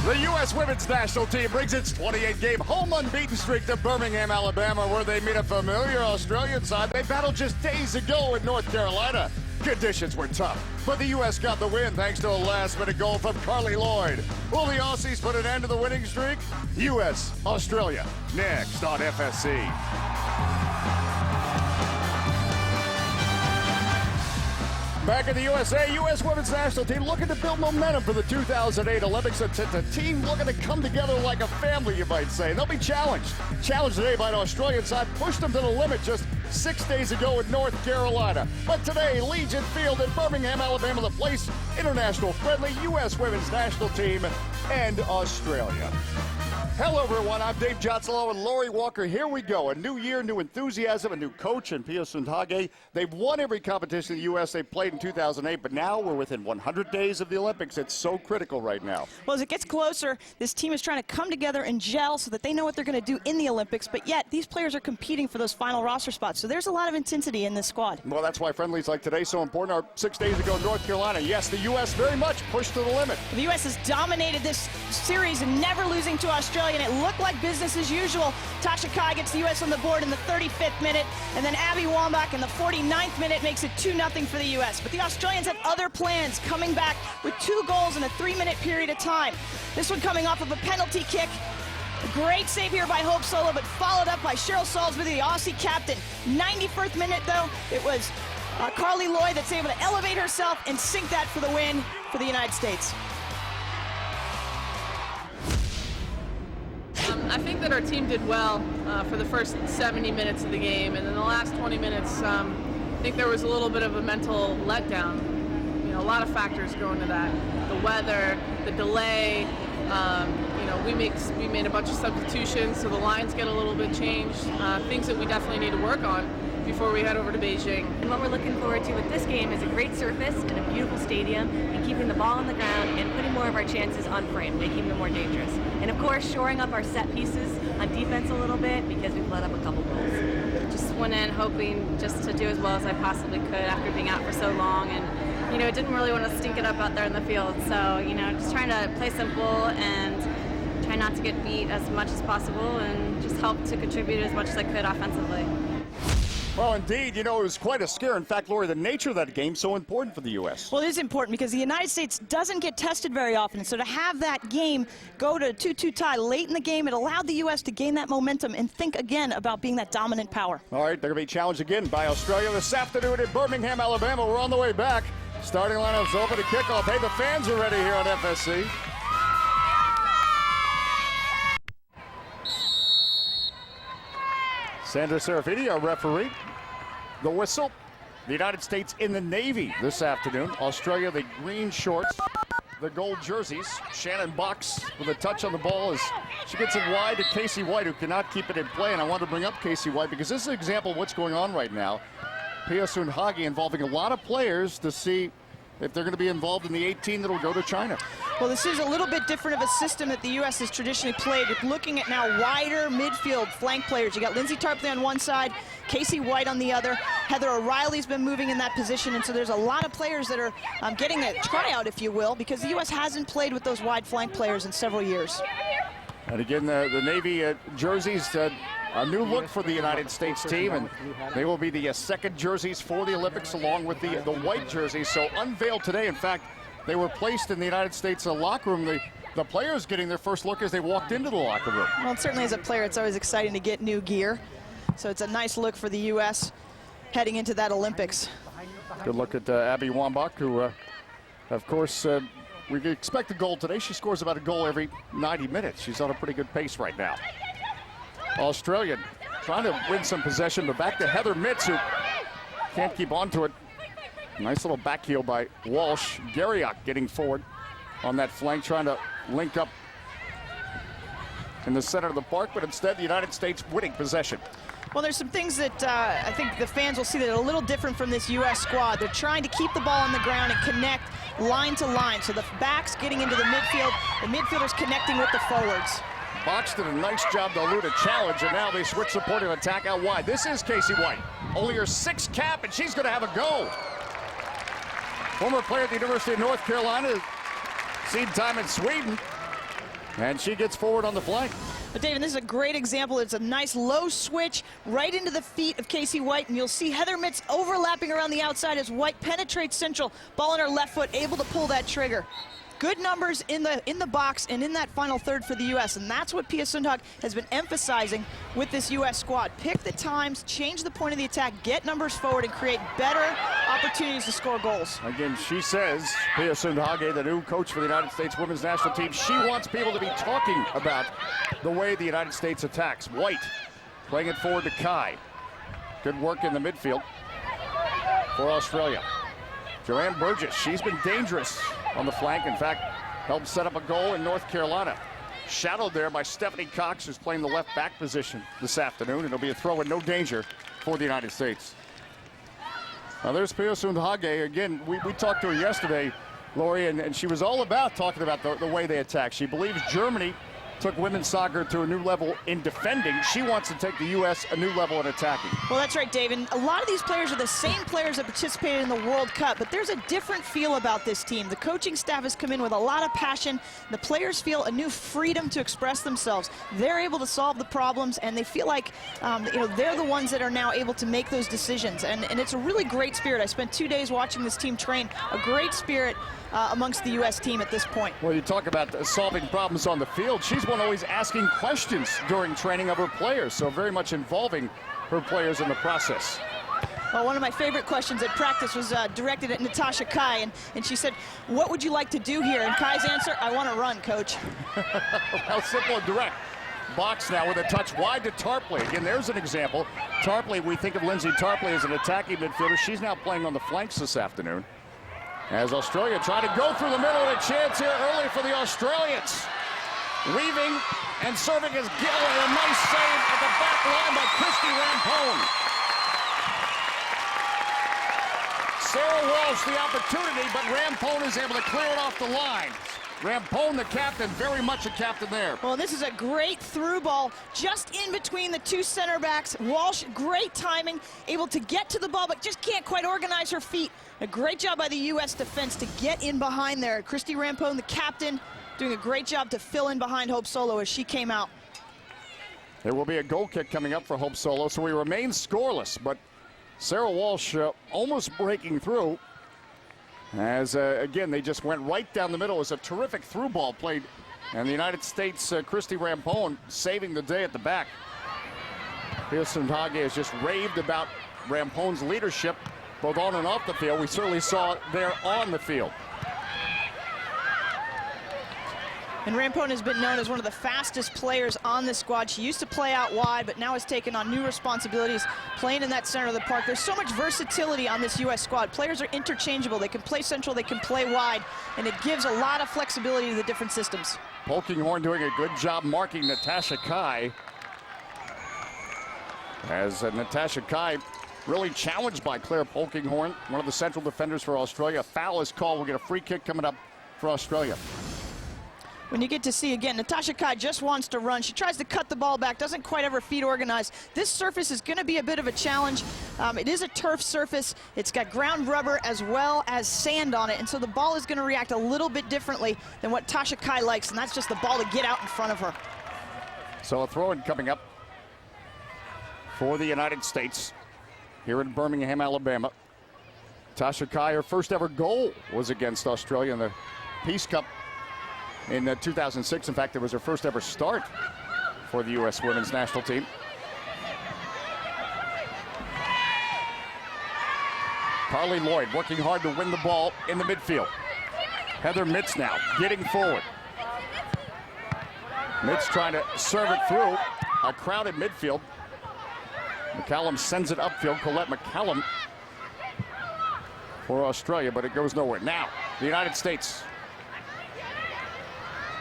The U.S. women's national team brings its 28-game home unbeaten streak to Birmingham, Alabama, where they meet a familiar Australian side they battled just days ago in North Carolina. Conditions were tough, but the U.S. got the win thanks to a last-minute goal from Lloyd. Will the Aussies put an end to the winning streak? U.S. Australia next on FSC. Back in the USA, U.S. women's national team looking to build momentum for the 2008 Olympics. It's a team looking to come together like a family, you might say. They'll be challenged. Challenged today by an Australian side, pushed them to the limit just 6 days ago in North Carolina. But today, Legion Field in Birmingham, Alabama, the place international friendly U.S. women's national team and Australia. Hello, everyone. I'm Dave Jotzelo and Lori Walker. Here we go. A new year, new enthusiasm, a new coach in USWNT. They've won every competition in the U.S. they played in 2008, but now we're within 100 days of the Olympics. It's so critical right now. Well, as it gets closer, this team is trying to come together and gel so that they know what they're going to do in the Olympics, but yet these players are competing for those final roster spots. So there's a lot of intensity in this squad. Well, that's why friendlies like today so important. Our 6 days ago in North Carolina, yes, the U.S. very much pushed to the limit. The U.S. has dominated this series and never losing to Australia, and it looked like business as usual. Natasha gets the U.S. on the board in the 35th minute, and then Wambach in the 49th minute makes it 2-0 for the U.S. But the Australians had other plans, coming back with 2 goals in a 3-minute period of time. This one coming off of a penalty kick. A great save here by Hope Solo, but followed up by Cheryl Salisbury, the Aussie captain. 91st minute, though, it was Lloyd that's able to elevate herself and sink that for the win for the United States. I think that our team did well for the first 70 minutes of the game, and in the last 20 minutes, I think there was a little bit of a mental letdown. You know, a lot of factors go into that. The weather, the delay, you know, we made a bunch of substitutions, so the lines get a little bit changed. Things that we definitely need to work on before we head over to Beijing. And what we're looking forward to with this game is a great surface and a beautiful stadium, and keeping the ball on the ground and putting more of our chances on frame, making them more dangerous. And of course, shoring up our set pieces on defense a little bit because we've let up a couple goals. Just went in hoping just to do as well as I possibly could after being out for so long, and you know, didn't really want to stink it up out there in the field. So, you know, just trying to play simple and try not to get beat as much as possible and just help to contribute as much as I could offensively. Well, indeed, you know, it was quite a scare. In fact, Lori, the nature of that game is so important for the U.S. Well, it is important because the United States doesn't get tested very often. So to have that game go to a 2-2 tie late in the game, it allowed the U.S. to gain that momentum and think again about being that dominant power. All right, they're going to be challenged again by Australia this afternoon in Birmingham, Alabama. We're on the way back. Starting lineup's open to kickoff. Hey, the fans are ready here on FSC. Sandra Serafini, our referee. The whistle. The United States in the Navy this afternoon. Australia, the green shorts, the gold jerseys. Shannon Boxx with a touch on the ball as she gets it wide to Casey White, who cannot keep it in play. And I want to bring up Casey White because this is an example of what's going on right now. USWNT involving a lot of players to see if they're going to be involved in the 18 that will go to China. Well, this is a little bit different of a system that the U.S. has traditionally played, with looking at now wider midfield flank players. You got Lindsay Tarpley on one side, Casey White on the other. Heather O'Reilly's been moving in that position, and so there's a lot of players that are getting a tryout, if you will, because the U.S. hasn't played with those wide flank players in several years. And again, the Navy jerseys, a new look for the United States team, and they will be the second jerseys for the Olympics along with the white jerseys. So unveiled today. In fact, they were placed in the United States locker room. The players getting their first look as they walked into the locker room. Well, certainly as a player, it's always exciting to get new gear. So it's a nice look for the U.S. heading into that Olympics. Good look at Wambach, who, of course, we expect a goal today. She scores about a goal every 90 minutes. She's on a pretty good pace right now. Australian trying to win some possession, but back to Heather Mitz, who can't keep on to it. Nice little back heel by Walsh. Garriock getting forward on that flank, trying to link up in the center of the park, but instead the United States winning possession. Well, there's some things that I think the fans will see that are a little different from this U.S. squad. They're trying to keep the ball on the ground and connect line to line. So the backs getting into the midfield, the midfielders connecting with the forwards. Boxx did a nice job to elude a challenge, and now they switch support and attack out wide. This is Casey White, only her 6th cap, and she's going to have a go. Former player at the University of North Carolina, seen time in Sweden. And she gets forward on the flank. But David, this is a great example. It's a nice low switch right into the feet of Casey White, and you'll see Heather Mitts overlapping around the outside as White penetrates central. Ball in her left foot, able to pull that trigger. Good numbers in the box and in that final third for the U.S., and that's what Pia Sundhage has been emphasizing with this U.S. squad. Pick the times, change the point of the attack, get numbers forward, and create better opportunities to score goals. Again, she says, Pia Sundhage, the new coach for the United States women's national team, she wants people to be talking about the way the United States attacks. White playing it forward to Kai. Good work in the midfield for Australia. Joanne Burgess, she's been dangerous on the flank. In fact, helped set up a goal in North Carolina. Shadowed there by Stephanie Cox, who's playing the left back position this afternoon. And it'll be a throw in no danger for the United States. Now there's Pia Sundhage. Again, we talked to her yesterday, Lori, and she was all about talking about the way they attack. She believes Germany took women's soccer to a new level in defending. She wants to take the U.S. a new level in attacking. Well, that's right, Dave. And a lot of these players are the same players that participated in the World Cup, but there's a different feel about this team. The coaching staff has come in with a lot of passion. The players feel a new freedom to express themselves. They're able to solve the problems, and they feel like they're the ones that are now able to make those decisions. And it's a really great spirit. I spent 2 days watching this team train. A great spirit amongst the U.S. team at this point. Well, you talk about solving problems on the field. She's one always asking questions during training of her players, so very much involving her players in the process. Well, one of my favorite questions at practice was directed at Natasha Kai, and she said, "What would you like to do here?" And Kai's answer, "I want to run, coach." Well, simple and direct. Boxx now with a touch wide to Tarpley. Again, there's an example. Tarpley, we think of Lindsay Tarpley as an attacking midfielder. She's now playing on the flanks this afternoon. As Australia try to go through the middle, and a chance here early for the Australians. Weaving and serving as Gillen, a nice save at the back line by Christie Rampone. Sarah Walsh the opportunity, but Rampone is able to clear it off the line. Rampone, the captain, very much a captain there. Well, this is a great through ball just in between the two center backs. Walsh, great timing, able to get to the ball, but just can't quite organize her feet. A great job by the U.S. defense to get in behind there. Christie Rampone, the captain, doing a great job to fill in behind Hope Solo as she came out. There will be a goal kick coming up for Hope Solo, so we remain scoreless, but Sarah Walsh almost breaking through. As, again, they just went right down the middle. It was a terrific through ball played. And the United States, Christie Rampone, saving the day at the back. Pia Sundhage has just raved about Rampone's leadership, both on and off the field. We certainly saw it there on the field. And Rampone has been known as one of the fastest players on this squad. She used to play out wide, but now has taken on new responsibilities playing in that center of the park. There's so much versatility on this U.S. squad. Players are interchangeable. They can play central, they can play wide, and it gives a lot of flexibility to the different systems. Polkinghorne doing a good job marking Natasha Kai. As Natasha Kai really challenged by Claire Polkinghorne, one of the central defenders for Australia. A foul is called. We'll get a free kick coming up for Australia. When you get to see, again, Natasha Kai just wants to run. She tries to cut the ball back, doesn't quite have her feet organized. This surface is going to be a bit of a challenge. It is a turf surface. It's got ground rubber as well as sand on it, and so the ball is going to react a little bit differently than what Tasha Kai likes, and that's just the ball to get out in front of her. So a throw-in coming up for the United States here in Birmingham, Alabama. Tasha Kai, her first ever goal was against Australia in the Peace Cup in 2006. In fact, it was her first ever start for the U.S. women's national team. Carly Lloyd working hard to win the ball in the midfield. Heather Mitts now getting forward. Mitts trying to serve it through a crowded midfield. McCallum sends it upfield. Collette McCallum for Australia, but it goes nowhere. Now, the United States.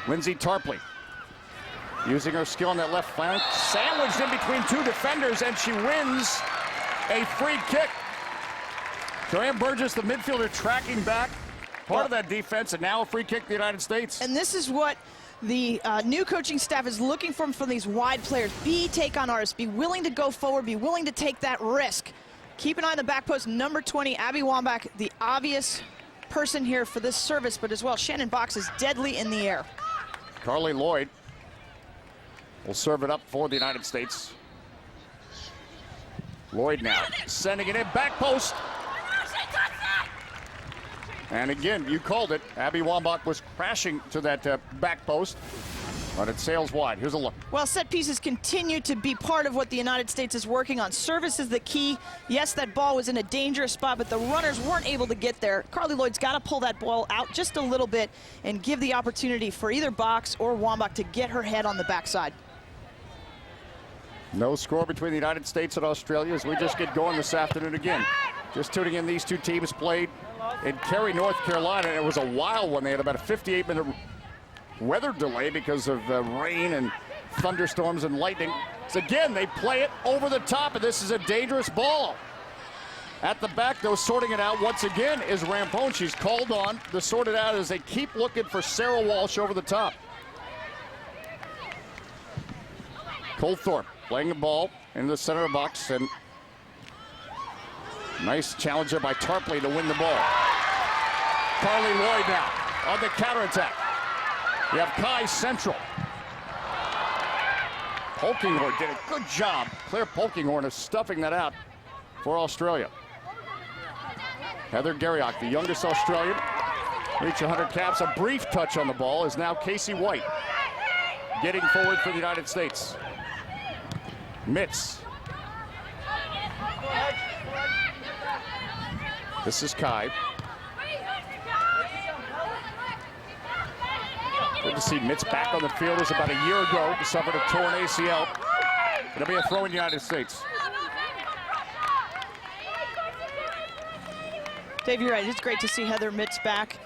Lindsay Tarpley using her skill on that left flank, sandwiched in between two defenders, and she wins a free kick. Joanne Burgess, the midfielder, tracking back, part of that defense, and now a free kick to the United States. And this is what the new coaching staff is looking for from these wide players. Take on artists, be willing to go forward, be willing to take that risk. Keep an eye on the back post, number 20, Abby Wambach, the obvious person here for this service, but as well, Shannon Boxx is deadly in the air. Carly Lloyd will serve it up for the United States. Lloyd now sending it in, back post. And again, you called it. Abby Wambach was crashing to that back post, but it sails wide. Here's a look. Well, set pieces continue to be part of what the United States is working on. Service is the key. Yes, that ball was in a dangerous spot, but the runners weren't able to get there. Carly Lloyd's got to pull that ball out just a little bit and give the opportunity for either Boxx or Wambach to get her head on the backside. No score between the United States and Australia as we just get going this afternoon again. Just tuning in, these two teams played in Cary, North Carolina. It was a wild one. They had about a 58-minute weather delay because of rain and thunderstorms and lightning. So again, they play it over the top, and this is a dangerous ball. At the back, though, sorting it out once again is Rampone. She's called on to sort it out as they keep looking for Sarah Walsh over the top. Colthorpe playing the ball in the center of the box, and nice challenge there by Tarpley to win the ball. Carly Lloyd now on the counterattack. You have Kai central. Polkinghorn did a good job. Claire Polkinghorn is stuffing that out for Australia. Heather Garriock, the youngest Australian, reach 100 caps. A brief touch on the ball is now Casey White getting forward for the United States. Mitz. This is Kai. Good to see Mitz back on the field. It was about a year ago. He suffered a torn ACL. It'll be a throw in the United States. Dave, you're right. It's great to see Heather Mitz back.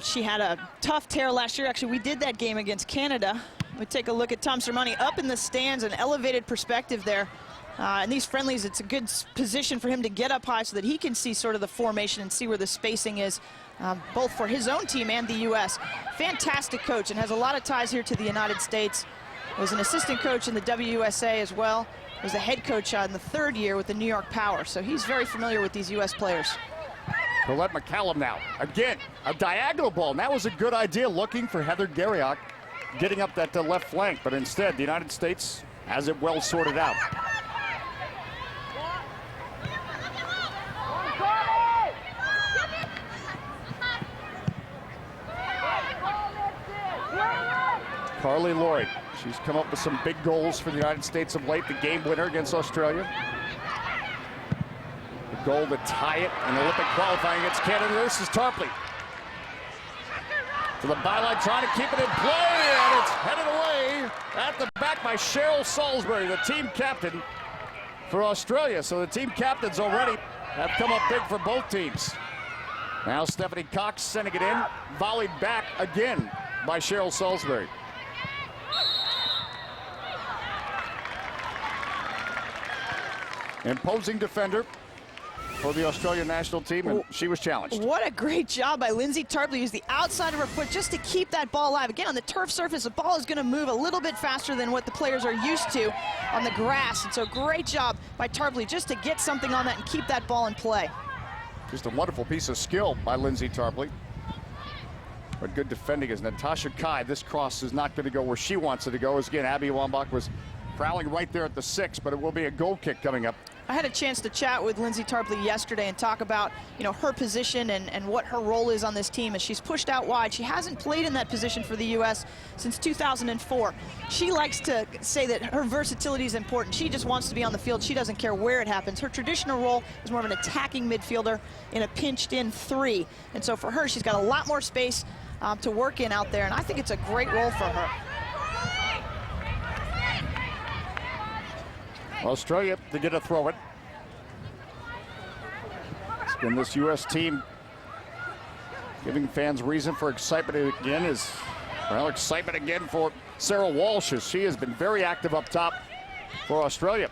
She had a tough tear last year. Actually, we did that game against Canada. We take a look at Tom Sermani up in the stands, an elevated perspective there. In these friendlies, it's a good position for him to get up high so that he can see sort of the formation and see where the spacing is, both for his own team and the U.S. Fantastic coach and has a lot of ties here to the United States. Was an assistant coach in the WUSA as well. Was the head coach in the third year with the New York Power. So he's very familiar with these U.S. players. Collette McCallum now. Again, a diagonal ball. And that was a good idea, looking for Heather Garriock getting up that left flank. But instead, the United States has it well sorted out. Carly Lloyd, she's come up with some big goals for the United States of late. The game winner against Australia. The goal to tie it in Olympic qualifying against Canada. This is Tarpley. To the byline, trying to keep it in play, and it's headed away at the back by Cheryl Salisbury, the team captain for Australia. So the team captains already have come up big for both teams. Now Stephanie Cox sending it in, volleyed back again by Cheryl Salisbury. Imposing defender for the Australian national team, and she was challenged. What a great job by Lindsay Tarpley. Used the outside of her foot just to keep that ball alive. Again, on the turf surface, the ball is going to move a little bit faster than what the players are used to on the grass. And so great job by Tarpley just to get something on that and keep that ball in play. Just a wonderful piece of skill by Lindsay Tarpley. But good defending as Natasha Kai. This cross is not going to go where she wants it to go. As again, Abby Wambach was prowling right there at the 6, but it will be a goal kick coming up. I had a chance to chat with Lindsay Tarpley yesterday and talk about, her position and what her role is on this team as she's pushed out wide. She hasn't played in that position for the U.S. since 2004. She likes to say that her versatility is important. She just wants to be on the field. She doesn't care where it happens. Her traditional role is more of an attacking midfielder in a pinched-in 3. And so for her, she's got a lot more space to work in out there, and I think it's a great role for her. Australia to get a throw it. It's been this U.S. team giving fans reason for excitement again excitement again for Sarah Walsh, as she has been very active up top for Australia.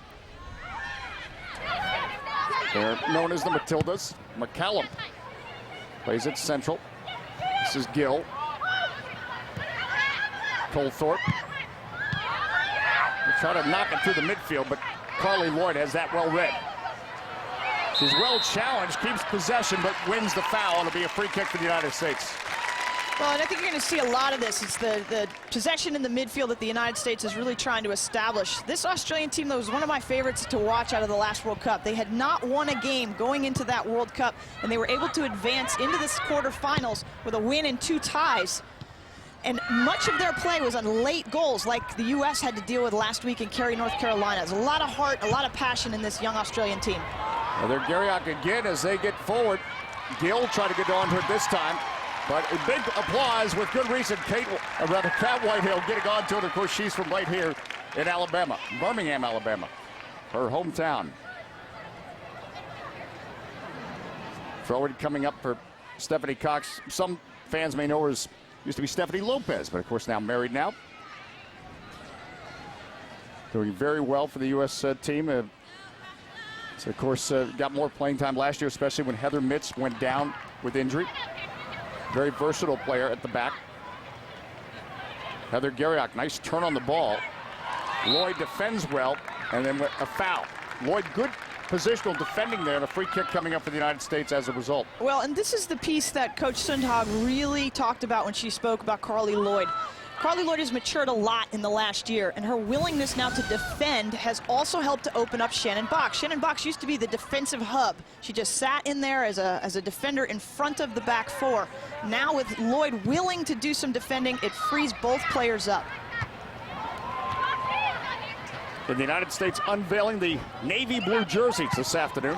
They're known as the Matildas. McCallum plays it central. This is Gill. Colthorpe. They try to knock it through the midfield, but Carly Lloyd has that well read. She's well challenged, keeps possession, but wins the foul. It'll be a free kick for the United States. Well, and I think you're going to see a lot of this. It's the possession in the midfield that the United States is really trying to establish. This Australian team, though, was one of my favorites to watch out of the last World Cup. They had not won a game going into that World Cup, and they were able to advance into this quarterfinals with a win and 2 ties. And much of their play was on late goals, like the U.S. had to deal with last week in Cary, North Carolina. There's a lot of heart, a lot of passion in this young Australian team. Well, they're Garriock again as they get forward. Gill tried to get on to it this time. But a big applause with good reason. Capt Whitehill getting on to it. Of course, she's from right here in Alabama, Birmingham, Alabama, her hometown. Forward coming up for Stephanie Cox. Some fans may know her as used to be Stephanie Lopez, but of course now married now. Doing very well for the U.S. Team. So of course got more playing time last year, especially when Heather Mitts went down with injury. Very versatile player at the back. Heather Garriock, nice turn on the ball. Lloyd defends well, and then a foul. Lloyd, good positional defending there, and a free kick coming up for the United States as a result. Well, and this is the piece that Coach Sundhage really talked about when she spoke about Carly Lloyd. Carly Lloyd has matured a lot in the last year, and her willingness now to defend has also helped to open up Shannon Boxx. Shannon Boxx used to be the defensive hub. She just sat in there as a defender in front of the back 4. Now with Lloyd willing to do some defending, it frees both players up. And the United States unveiling the navy blue jerseys this afternoon.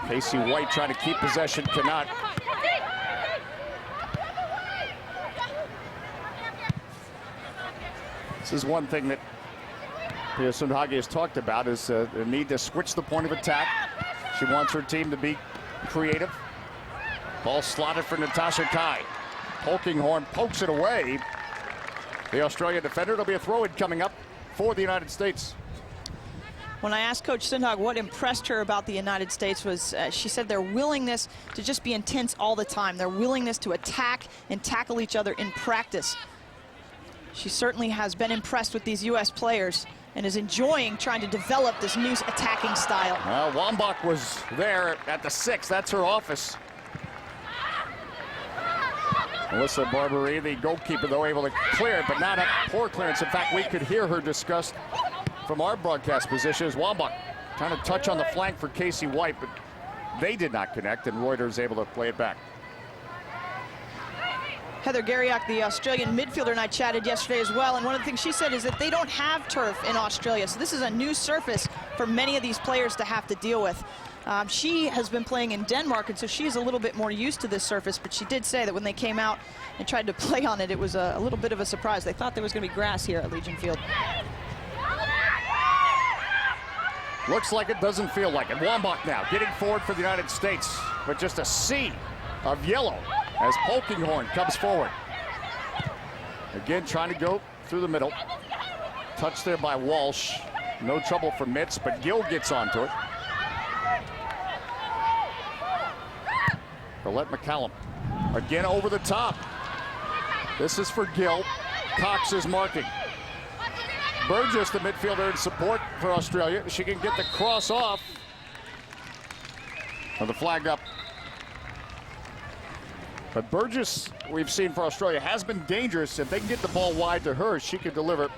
Casey White trying to keep possession, cannot. This is one thing that Pia Sundhage has talked about, is the need to switch the point of attack. She wants her team to be creative. Ball slotted for Natasha Kai. Polkinghorn pokes it away. The Australian defender. It'll be a throw-in coming up for the United States. When I asked Coach Sundhage what impressed her about the United States was, she said their willingness to just be intense all the time, their willingness to attack and tackle each other in practice. She certainly has been impressed with these U.S. players and is enjoying trying to develop this new attacking style. Well, Wambach was there at the 6. That's her office. Melissa Barberie, the goalkeeper, though, able to clear it, but not a poor clearance. In fact, we could hear her discussed from our broadcast position as Wambach trying to touch on the flank for Casey White, but they did not connect, and Reuters able to play it back. Heather Garriock, the Australian midfielder, and I chatted yesterday as well, and one of the things she said is that they don't have turf in Australia, so this is a new surface for many of these players to have to deal with. She has been playing in Denmark, and so she's a little bit more used to this surface, but she did say that when they came out and tried to play on it, it was a little bit of a surprise. They thought there was going to be grass here at Legion Field. Looks like it, doesn't feel like it. Wambach now getting forward for the United States, but just a sea of yellow as Polkinghorn comes forward. Again, trying to go through the middle. Touched there by Walsh. No trouble for Mitts, but Gill gets onto it. Collette McCallum again over the top. This is for Gill. Cox is marking. Burgess, the midfielder in support for Australia. She can get the cross off. With the flag up. But Burgess, we've seen for Australia, has been dangerous. If they can get the ball wide to her, she could deliver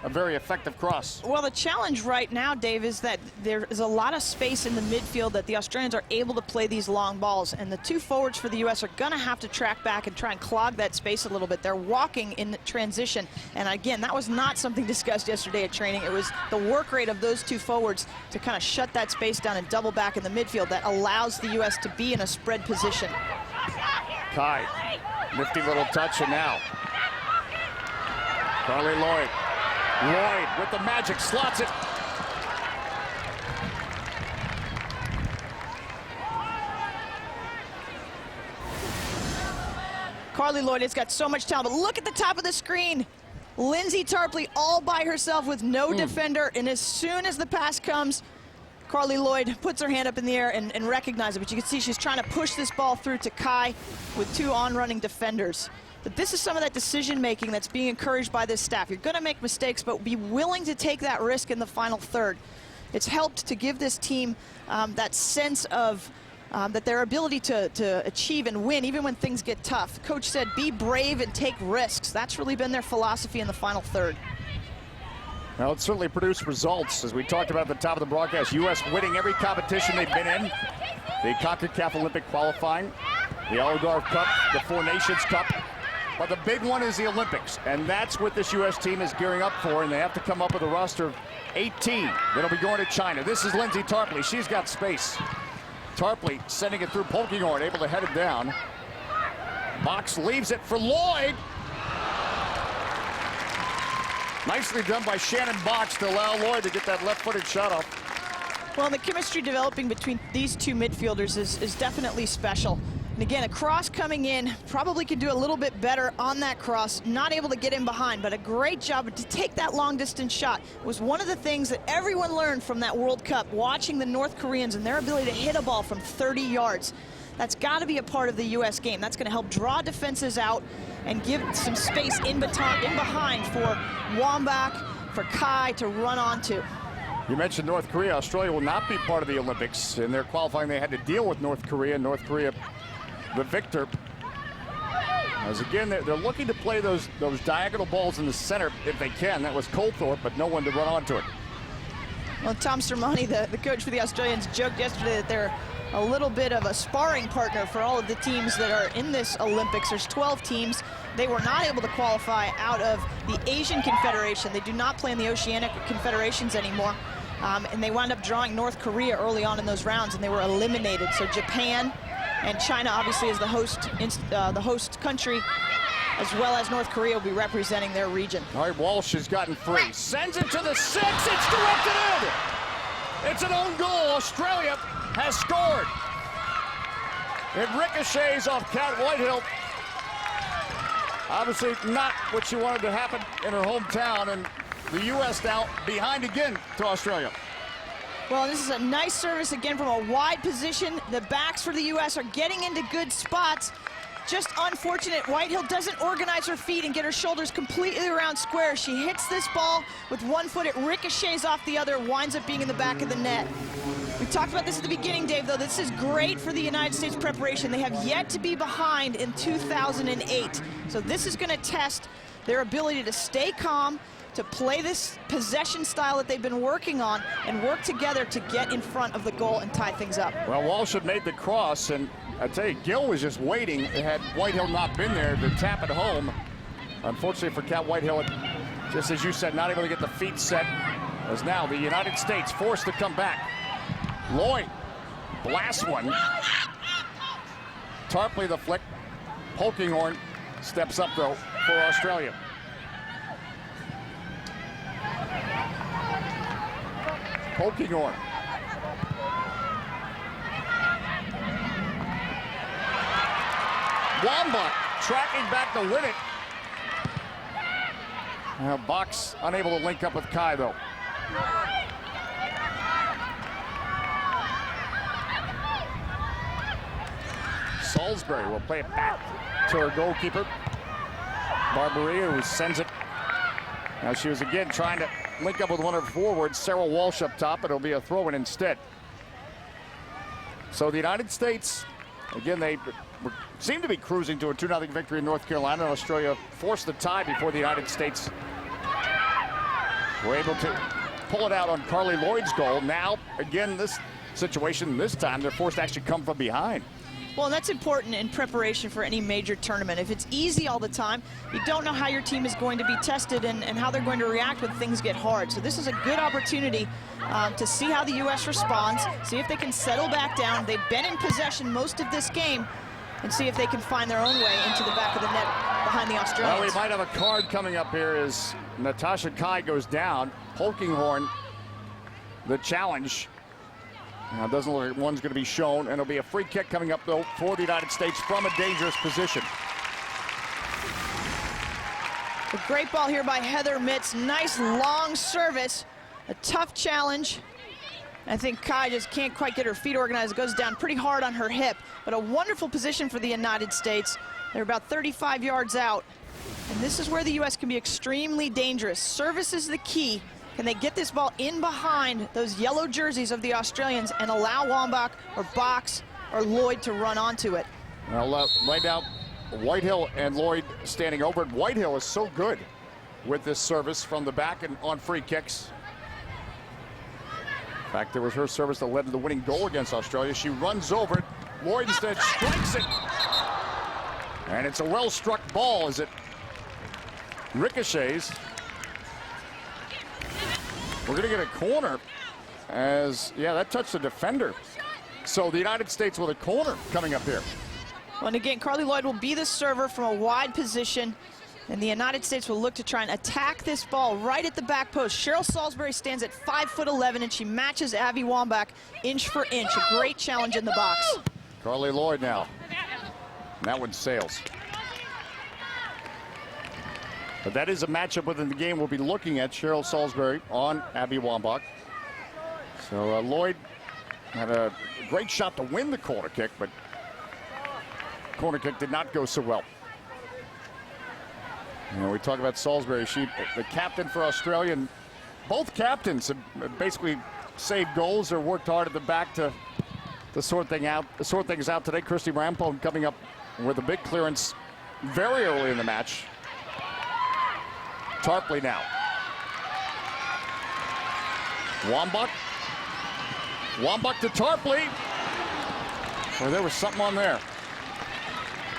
a very effective cross. Well, the challenge right now, Dave, is that there is a lot of space in the midfield that the Australians are able to play these long balls, and the 2 forwards for the U.S. are going to have to track back and try and clog that space a little bit. They're walking in transition, and again, that was not something discussed yesterday at training. It was the work rate of those 2 forwards to kind of shut that space down and double back in the midfield that allows the U.S. to be in a spread position. Kai, nifty little touch, and now Carly Lloyd. Lloyd with the magic, slots it. Carly Lloyd has got so much talent, but look at the top of the screen. Lindsay Tarpley all by herself with no defender, and as soon as the pass comes, Carly Lloyd puts her hand up in the air and recognizes it, but you can see she's trying to push this ball through to Kai with 2 on-running defenders. But this is some of that decision-making that's being encouraged by this staff. You're going to make mistakes, but be willing to take that risk in the final third. It's helped to give this team that sense of that their ability to achieve and win, even when things get tough. The coach said, be brave and take risks. That's really been their philosophy in the final third. Well, it certainly produced results. As we talked about at the top of the broadcast, U.S. winning every competition they've been in. The CONCACAF Olympic qualifying, the Algarve Cup, the Four Nations Cup. But the big one is the Olympics, and that's what this U.S. team is gearing up for, and they have to come up with a roster of 18 that'll be going to China. This is Lindsay Tarpley. She's got space. Tarpley sending it through Polkinghorne, able to head it down. Boxx leaves it for Lloyd. Nicely done by Shannon Boxx to allow Lloyd to get that left-footed shot off. Well, the chemistry developing between these two midfielders is definitely special. And again, a cross coming in, probably could do a little bit better on that cross, not able to get in behind, but a great job to take that long distance shot. Was one of the things that everyone learned from that World Cup, watching the North Koreans and their ability to hit a ball from 30 yards. That's got to be a part of the U.S. game. That's going to help draw defenses out and give some space in behind for Wambach, for Kai to run onto. You mentioned North Korea. Australia will not be part of the Olympics. In their qualifying, they had to deal with North Korea. North Korea, the victor. As again, they're looking to play those diagonal balls in the center if they can. That was Colthorpe, but no one to run onto it. Well, Tom Sermani, the coach for the Australians, joked yesterday that they're a little bit of a sparring partner for all of the teams that are in this Olympics. There's 12 teams. They were not able to qualify out of the Asian Confederation. They do not play in the Oceanic Confederations anymore. And they wound up drawing North Korea early on in those rounds, and they were eliminated. So Japan and China, obviously, as the host country, as well as North Korea, will be representing their region. All right, Walsh has gotten free. Sends it to the 6. It's directed in. It's an own goal. Australia has scored. It ricochets off Capt Whitehill. Obviously not what she wanted to happen in her hometown, and the U.S. now behind again to Australia. Well, this is a nice service again from a wide position. The backs for the U.S. are getting into good spots. Just unfortunate, Whitehill doesn't organize her feet and get her shoulders completely around square. She hits this ball with one foot, it ricochets off the other, winds up being in the back of the net. We talked about this at the beginning, Dave, though. This is great for the United States preparation. They have yet to be behind in 2008. So this is going to test their ability to stay calm, to play this possession style that they've been working on, and work together to get in front of the goal and tie things up. Well, Walsh had made the cross, and I tell you, Gill was just waiting. Had Whitehill not been there to tap it home. Unfortunately for Capt Whitehill, just as you said, not able to get the feet set, as now the United States forced to come back. Lloyd, blast one. Tarpley the flick. Polkinghorne steps up, though, for Australia. Polkinghorne. Wambach tracking back to win it. Boxx unable to link up with Kai, though. Salisbury will play it back to her goalkeeper, Barbaria, who sends it. Now she was again trying to link up with one of her forwards, Sarah Walsh up top, but it'll be a throw-in instead. So the United States, again, they seem to be cruising to a 2-0 victory in North Carolina. Australia forced the tie before the United States were able to pull it out on Carly Lloyd's goal. Now, again, this situation, this time, they're forced to actually come from behind. Well, and that's important in preparation for any major tournament. If it's easy all the time, you don't know how your team is going to be tested and how they're going to react when things get hard. So this is a good opportunity to see how the U.S. responds, see if they can settle back down. They've been in possession most of this game, and see if they can find their own way into the back of the net behind the Australians. Well, we might have a card coming up here as Natasha Kai goes down. Polkinghorne, the challenge. Now, it doesn't look like one's going to be shown, and it'll be a free kick coming up, though, for the United States from a dangerous position. A great ball here by Heather Mitz. Nice long service. A tough challenge. I think Kai just can't quite get her feet organized. It goes down pretty hard on her hip, but a wonderful position for the United States. They're about 35 yards out, and this is where the U.S. can be extremely dangerous. Service is the key. Can they get this ball in behind those yellow jerseys of the Australians and allow Wambach or Boxx or Lloyd to run onto it. Well, right now, Whitehill and Lloyd standing over it. Whitehill is so good with this service from the back and on free kicks. In fact, there was her service that led to the winning goal against Australia. She runs over it. Lloyd instead strikes it. And it's a well-struck ball as it ricochets. We're going to get a corner as, yeah, that touched the defender. So the United States with a corner coming up here. Well, and again, Carly Lloyd will be the server from a wide position, and the United States will look to try and attack this ball right at the back post. Cheryl Salisbury stands at 5'11", and she matches Abby Wambach inch for inch. A great challenge in the box. Carly Lloyd now. And that one sails. But that is a matchup within the game we'll be looking at. Cheryl Salisbury on Abby Wambach. So Lloyd had a great shot to win the corner kick, but corner kick did not go so well. You know, we talk about Salisbury. She, the captain for Australia, and both captains have basically saved goals or worked hard at the back to sort things out today. Christie Rampone coming up with a big clearance very early in the match. Tarpley now. Wambach. Wambach to Tarpley. Well, there was something on there.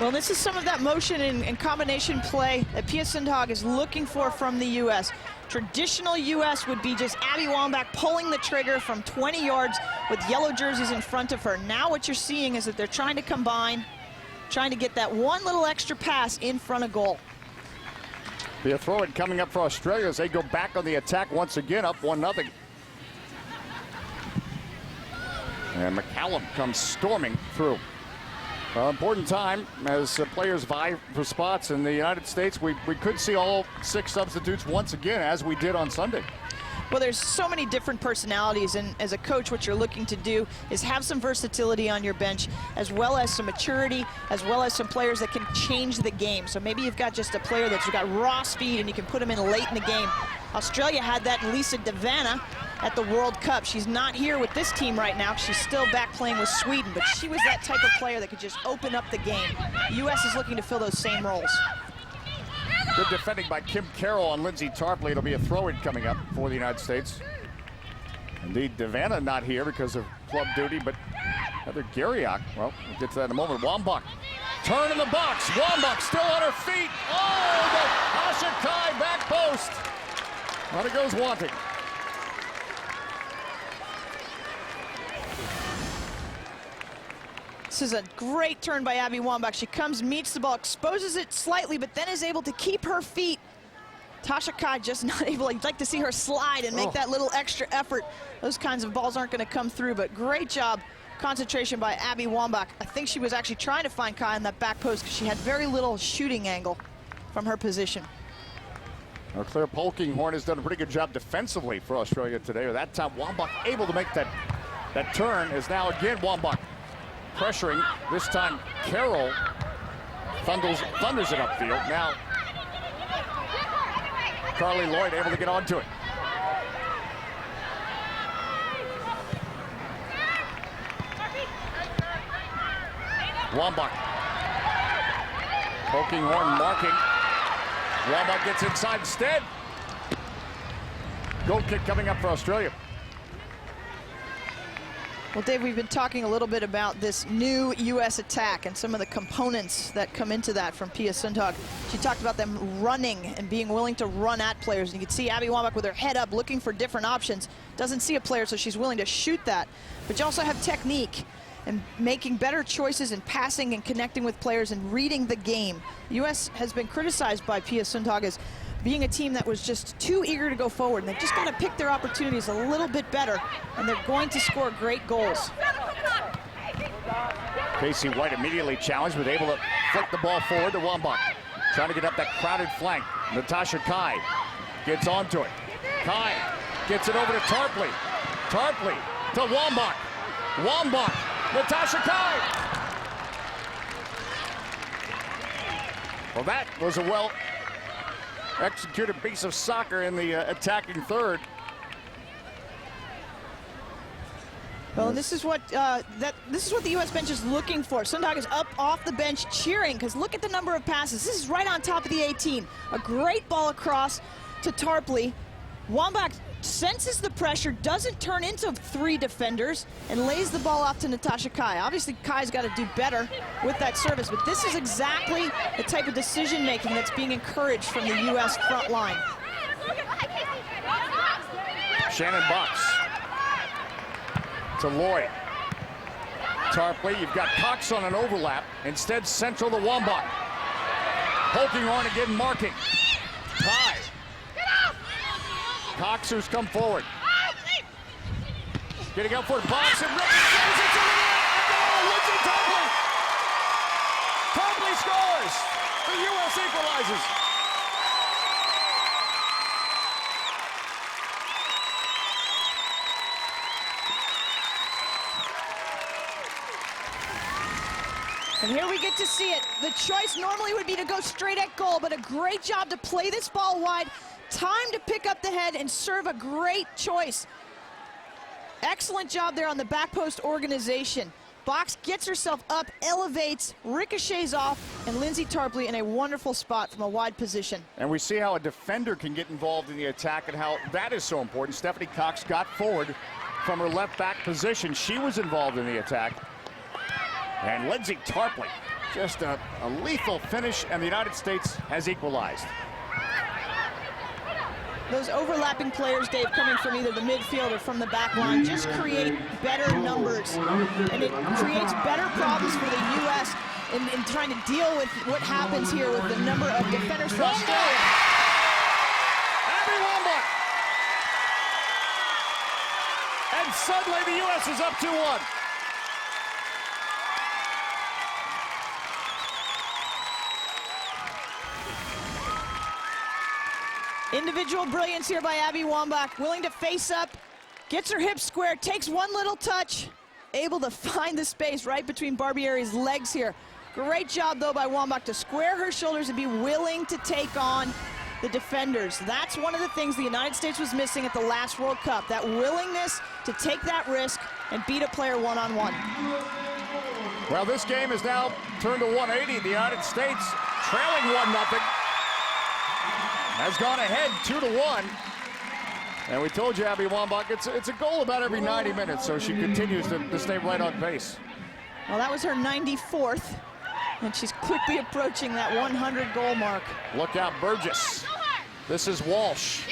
Well, this is some of that motion and combination play that Pia Sundhage is looking for from the U.S. Traditional U.S. would be just Abby Wambach pulling the trigger from 20 yards with yellow jerseys in front of her. Now what you're seeing is that they're trying to combine, trying to get that one little extra pass in front of goal. Be a throw-in coming up for Australia as they go back on the attack once again, up 1-0. And McCallum comes storming through. Important time as players vie for spots in the United States. We could see all 6 substitutes once again, as we did on Sunday. Well, there's so many different personalities, and as a coach, what you're looking to do is have some versatility on your bench, as well as some maturity, as well as some players that can change the game. So maybe you've got just a player that's got raw speed and you can put him in late in the game. Australia had that in Lisa Devanna at the World Cup. She's not here with this team right now. She's still back playing with Sweden, but she was that type of player that could just open up the game. The U.S. is looking to fill those same roles. Good defending by Kim Carroll on Lindsay Tarpley. It'll be a throw-in coming up for the United States. Indeed, Devanna not here because of club duty, but Heather Garriock, well, we'll get to that in a moment. Wambach, turn in the box. Wambach still on her feet. Oh, the Natasha Kai back post. But it goes wanting. This is a great turn by Abby Wambach. She comes, meets the ball, exposes it slightly, but then is able to keep her feet. Tasha Kai just not able. You'd like to see her slide and make that little extra effort. Those kinds of balls aren't going to come through, but great job, concentration by Abby Wambach. I think she was actually trying to find Kai on that back post because she had very little shooting angle from her position. Well, Claire Polkinghorn has done a pretty good job defensively for Australia today. Or that time, Wambach able to make that turn is now again Wambach pressuring. This time, Carroll thunders it upfield. Now, Carly Lloyd able to get onto it. Wambach. Polkinghorn marking. Wambach gets inside instead. Goal kick coming up for Australia. Well, Dave, we've been talking a little bit about this new U.S. attack and some of the components that come into that from Pia Sundhage. She talked about them running and being willing to run at players. And you can see Abby Wambach with her head up looking for different options. Doesn't see a player, so she's willing to shoot that. But you also have technique and making better choices and passing and connecting with players and reading the game. The U.S. has been criticized by Pia Sundhage as being a team that was just too eager to go forward, and they've just got to pick their opportunities a little bit better, and they're going to score great goals. Casey White immediately challenged, but able to flick the ball forward to Wambach. Trying to get up that crowded flank. Natasha Kai gets onto it. Kai gets it over to Tarpley. Tarpley to Wambach. Wambach, Natasha Kai. Well, that was a well-executed piece of soccer in the attacking third. Well, and this is what the U.S. bench is looking for. Sundog is up off the bench cheering, because look at the number of passes. This is right on top of the 18. A great ball across to Tarpley. Wambach senses the pressure, doesn't turn into 3 defenders, and lays the ball off to Natasha Kai. Obviously, Kai's got to do better with that service, but this is exactly the type of decision-making that's being encouraged from the U.S. front line. Shannon Boxx to Lloyd. Tarpley, you've got Cox on an overlap. Instead, central to Wambach. Poking on again, marking. Tie. Cox who's come forward. Getting up for Boxx and Ricky sends it to the net. A goal, Lindsay Tarpley. Tarpley scores. The U.S. equalizes. And here we get to see it. The choice normally would be to go straight at goal, but a great job to play this ball wide. Time to pick up the head and serve, a great choice. Excellent job there on the back post organization. Boxx gets herself up, elevates, ricochets off, and Lindsay Tarpley in a wonderful spot from a wide position. And we see how a defender can get involved in the attack and how that is so important. Stephanie Cox got forward from her left back position. She was involved in the attack. And Lindsay Tarpley, just a lethal finish, and the United States has equalized. Those overlapping players, Dave, coming from either the midfield or from the back line, just create better numbers. And it creates better problems for the U.S. in trying to deal with what happens here with the number of defenders for Australia. Abby Wambach. And suddenly the U.S. is up 2-1. Individual brilliance here by Abby Wambach, willing to face up, gets her hips square, takes one little touch, able to find the space right between Barbieri's legs here. Great job, though, by Wambach to square her shoulders and be willing to take on the defenders. That's one of the things the United States was missing at the last World Cup, that willingness to take that risk and beat a player one-on-one. Well, this game is now turned to 180. The United States trailing 1-0. Has gone ahead 2-1. And we told you, Abby Wambach, it's a goal about every 90 minutes, so she continues to stay right on pace. Well, that was her 94th, and she's quickly approaching that 100-goal mark. Look out, Burgess. This is Walsh.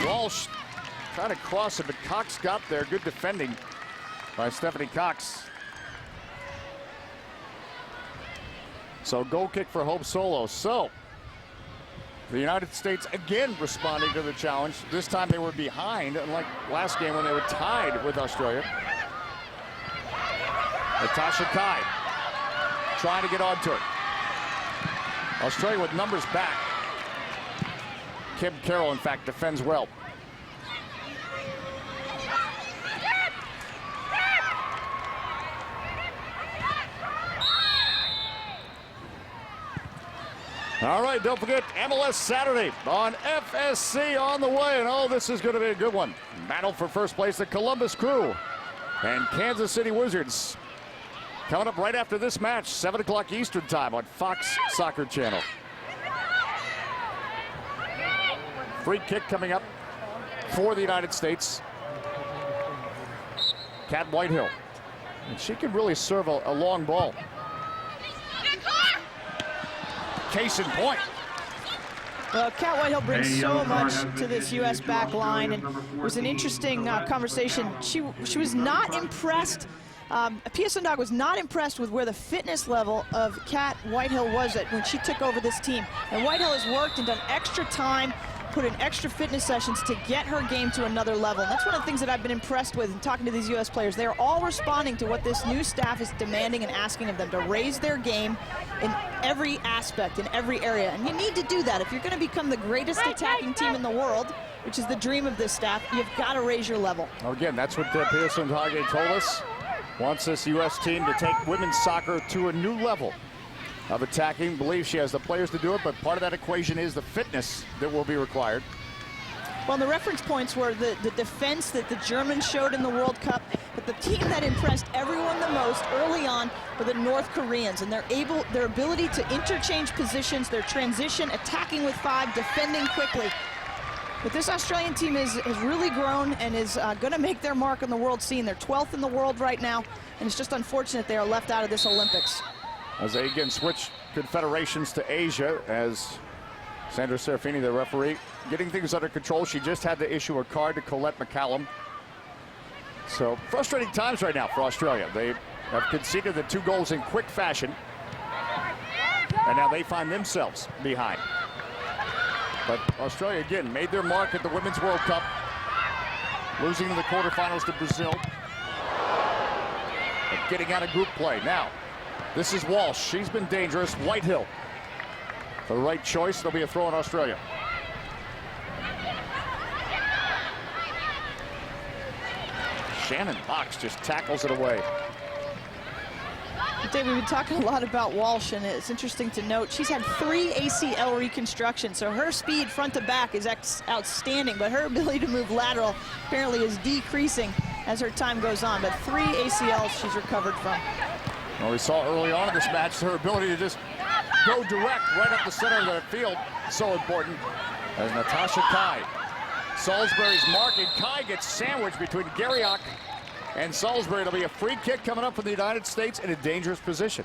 Walsh trying to cross it, but Cox got there. Good defending by Stephanie Cox. So goal kick for Hope Solo. So the United States again responding to the challenge. This time they were behind, unlike last game when they were tied with Australia. Natasha Kai trying to get onto it. Australia with numbers back. Kim Carroll, in fact, defends well. All right, don't forget MLS Saturday on FSC on the way. And oh, this is going to be a good one. Battle for first place, the Columbus Crew and Kansas City Wizards. Coming up right after this match, 7 o'clock Eastern time on Fox Soccer Channel. Free kick coming up for the United States. Capt Whitehill. And she can really serve a long ball. Case in point. Well, Capt Whitehill brings so much to this U.S. back line, and it was an interesting conversation. She was not impressed. Pia Sundog was not impressed with where the fitness level of Capt Whitehill was at when she took over this team. And Whitehill has worked and done extra time, put in extra fitness sessions to get her game to another level. And that's one of the things that I've been impressed with in talking to these U.S. players. They are all responding to what this new staff is demanding and asking of them, to raise their game in every aspect, in every area. And you need to do that. If you're going to become the greatest attacking team in the world, which is the dream of this staff, you've got to raise your level. Well, again, that's what Pia Sundhage told us. Wants this U.S. team to take women's soccer to a new level of attacking. Believes she has the players to do it, but part of that equation is the fitness that will be required. Well, the reference points were the defense that the Germans showed in the World Cup, but the team that impressed everyone the most early on were the North Koreans, and their ability to interchange positions, their transition, attacking with 5, defending quickly. But this Australian team has really grown and is going to make their mark on the world scene. They're 12th in the world right now, and it's just unfortunate they are left out of this Olympics. As they again switch confederations to Asia, as Sandra Serafini, the referee, getting things under control. She just had to issue a card to Collette McCallum. So frustrating times right now for Australia. They have conceded the 2 goals in quick fashion, and now they find themselves behind. But Australia again made their mark at the Women's World Cup, losing in the quarterfinals to Brazil, but getting out of group play. Now, this is Walsh. She's been dangerous. Whitehill, the right choice. There'll be a throw in Australia. Shannon Boxx just tackles it away. Dave, we've been talking a lot about Walsh, and it's interesting to note she's had 3 ACL reconstructions, so her speed front to back is outstanding, but her ability to move lateral apparently is decreasing as her time goes on. But 3 ACLs she's recovered from. Well, we saw early on in this match her ability to just go direct right up the center of the field, so important. As Natasha Kai, Salisbury's marking. Kai gets sandwiched between Garriock and Salisbury. It'll be a free kick coming up from the United States in a dangerous position.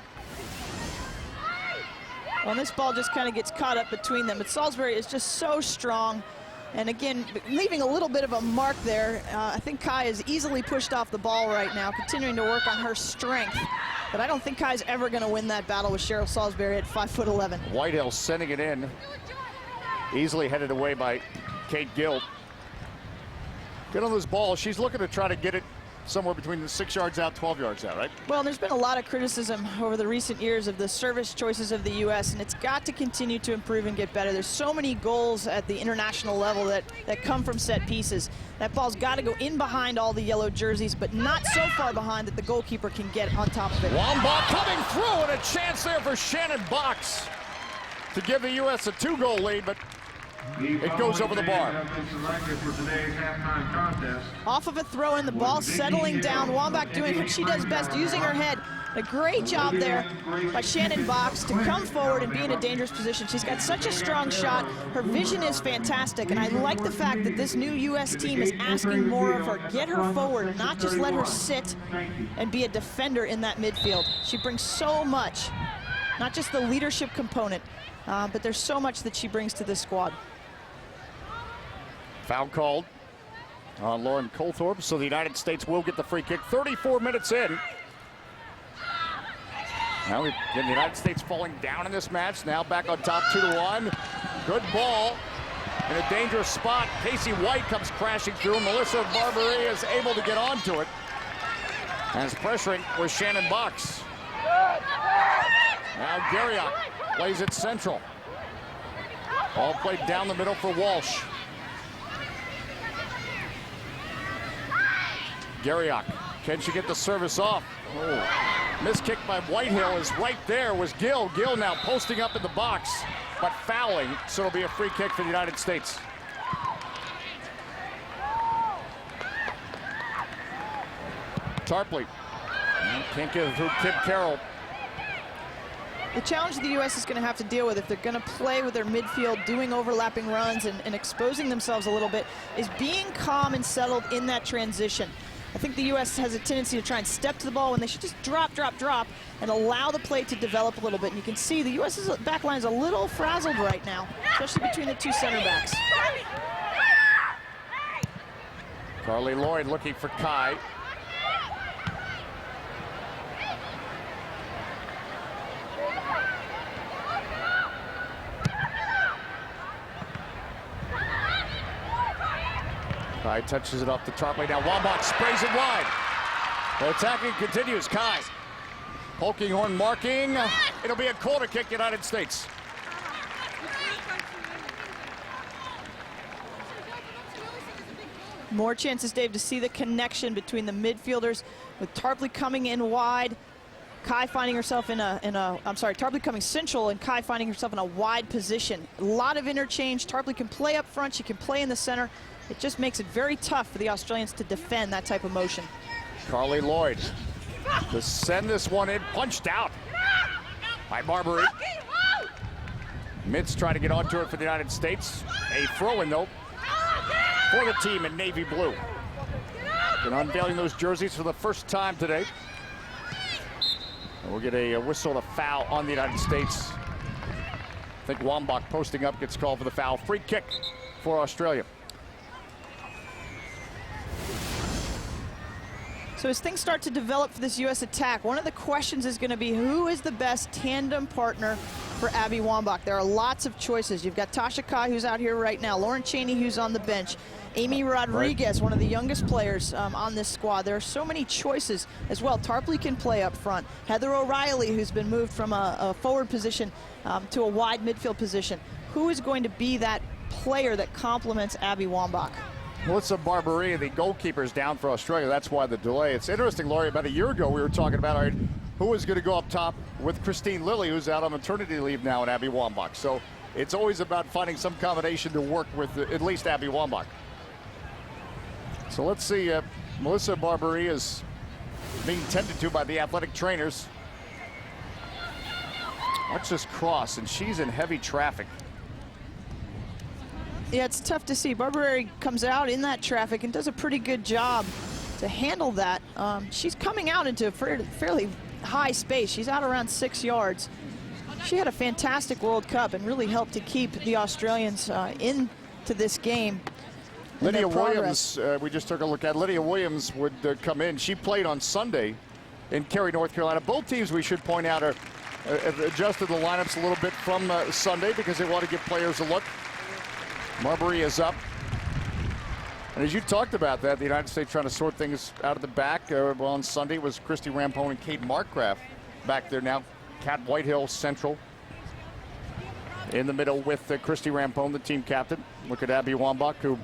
Well, this ball just kind of gets caught up between them, but Salisbury is just so strong. And again, leaving a little bit of a mark there. I think Kai is easily pushed off the ball right now, continuing to work on her strength. But I don't think Kai's ever going to win that battle with Cheryl Salisbury at 5'11". Whitehill sending it in. Easily headed away by Kate Gill. Get on this ball. She's looking to try to get it somewhere between the 6 yards out, 12 yards out, right? Well, there's been a lot of criticism over the recent years of the service choices of the U.S., and it's got to continue to improve and get better. There's so many goals at the international level that come from set pieces. That ball's got to go in behind all the yellow jerseys, but not so far behind that the goalkeeper can get on top of it. Wambach coming through, and a chance there for Shannon Boxx to give the U.S. a 2-goal lead, but it goes over the bar. Off of a throw in, the ball settling down. Wambach doing what she does best, using her head. A great job there by Shannon Boxx to come forward and be in a dangerous position. She's got such a strong shot. Her vision is fantastic, and I like the fact that this new U.S. team is asking more of her. Get her forward, not just let her sit and be a defender in that midfield. She brings so much, not just the leadership component, but there's so much that she brings to this squad. Foul called on Lauren Colthorpe, so the United States will get the free kick. 34 minutes in. Now the United States falling down in this match. Now back on top, 2-1. Good ball in a dangerous spot. Casey White comes crashing through. Melissa Barberie is able to get onto it. And is pressuring with Shannon Boxx. Now Garriock plays it central. Ball played down the middle for Walsh. Garriock, can she get the service off? Oh. Missed kick by Whitehill is right there was Gill. Gill now posting up in the box, but fouling, so it'll be a free kick for the United States. Tarpley can't get it through Kim Carroll. The challenge the U.S. is going to have to deal with if they're going to play with their midfield, doing overlapping runs and exposing themselves a little bit, is being calm and settled in that transition. I think the U.S. has a tendency to try and step to the ball when they should just drop, and allow the play to develop a little bit. And you can see the U.S.'s back line is a little frazzled right now, especially between the 2 center backs. Carly Lloyd looking for Kai. Kai touches it off to Tarpley. Now Wambach sprays it wide. The attacking continues. Kai poking horn marking. It'll be a corner kick, United States. More chances, Dave, to see the connection between the midfielders, with Tarpley coming in wide. Kai finding herself Tarpley coming central and Kai finding herself in a wide position. A lot of interchange. Tarpley can play up front, she can play in the center. It just makes it very tough for the Australians to defend that type of motion. Carly Lloyd to send this one in, punched out by Barbery. Mitz trying to get onto it for the United States. A throw-in though for the team in navy blue. And unveiling those jerseys for the first time today. And we'll get a whistle, a foul on the United States. I think Wambach posting up gets called for the foul. Free kick for Australia. So as things start to develop for this U.S. attack, one of the questions is going to be who is the best tandem partner for Abby Wambach. There are lots of choices. You've got Tasha Kai, who's out here right now, Lauren Cheney, who's on the bench, Amy Rodriguez, one of the youngest players on this squad. There are so many choices as well. Tarpley can play up front. Heather O'Reilly, who's been moved from a forward position to a wide midfield position. Who is going to be that player that complements Abby Wambach? Melissa Barbery, the goalkeeper's down for Australia. That's why the delay. It's interesting, Laurie, about a year ago we were talking about, all right, who was going to go up top with Christine Lilly, who's out on maternity leave now, and Abby Wambach. So it's always about finding some combination to work with at least Abby Wambach. So let's see, Melissa Barbery is being tended to by the athletic trainers. Watch this cross, and she's in heavy traffic. Yeah, it's tough to see. Barbery comes out in that traffic and does a pretty good job to handle that. She's coming out into a fairly high space. She's out around 6 yards. She had a fantastic World Cup and really helped to keep the Australians into this game. Lydia Williams, we just took a look at. Lydia Williams would come in. She played on Sunday in Cary, North Carolina. Both teams, we should point out, have adjusted the lineups a little bit from Sunday because they want to give players a look. Marbury is up. And as you talked about that, the United States trying to sort things out of the back. Well, on Sunday was Christie Rampone and Kate Markgraf back there now. Capt Whitehill central. In the middle with Christie Rampone, the team captain. Look at Abby Wambach, who,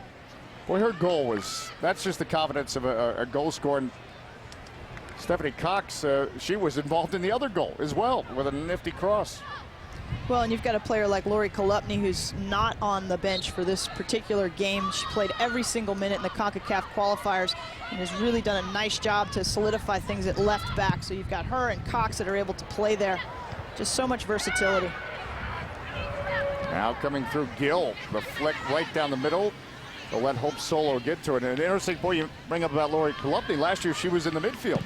boy, her goal was, that's just the confidence of a goal scorer. And Stephanie Cox, she was involved in the other goal as well with a nifty cross. Well, and you've got a player like Lori Kolupny who's not on the bench for this particular game. She played every single minute in the CONCACAF qualifiers and has really done a nice job to solidify things at left back. So you've got her and Cox that are able to play there. Just so much versatility. Now coming through Gill, the flick right down the middle. They'll let Hope Solo get to it. And an interesting point you bring up about Lori Kolupny. Last year she was in the midfield.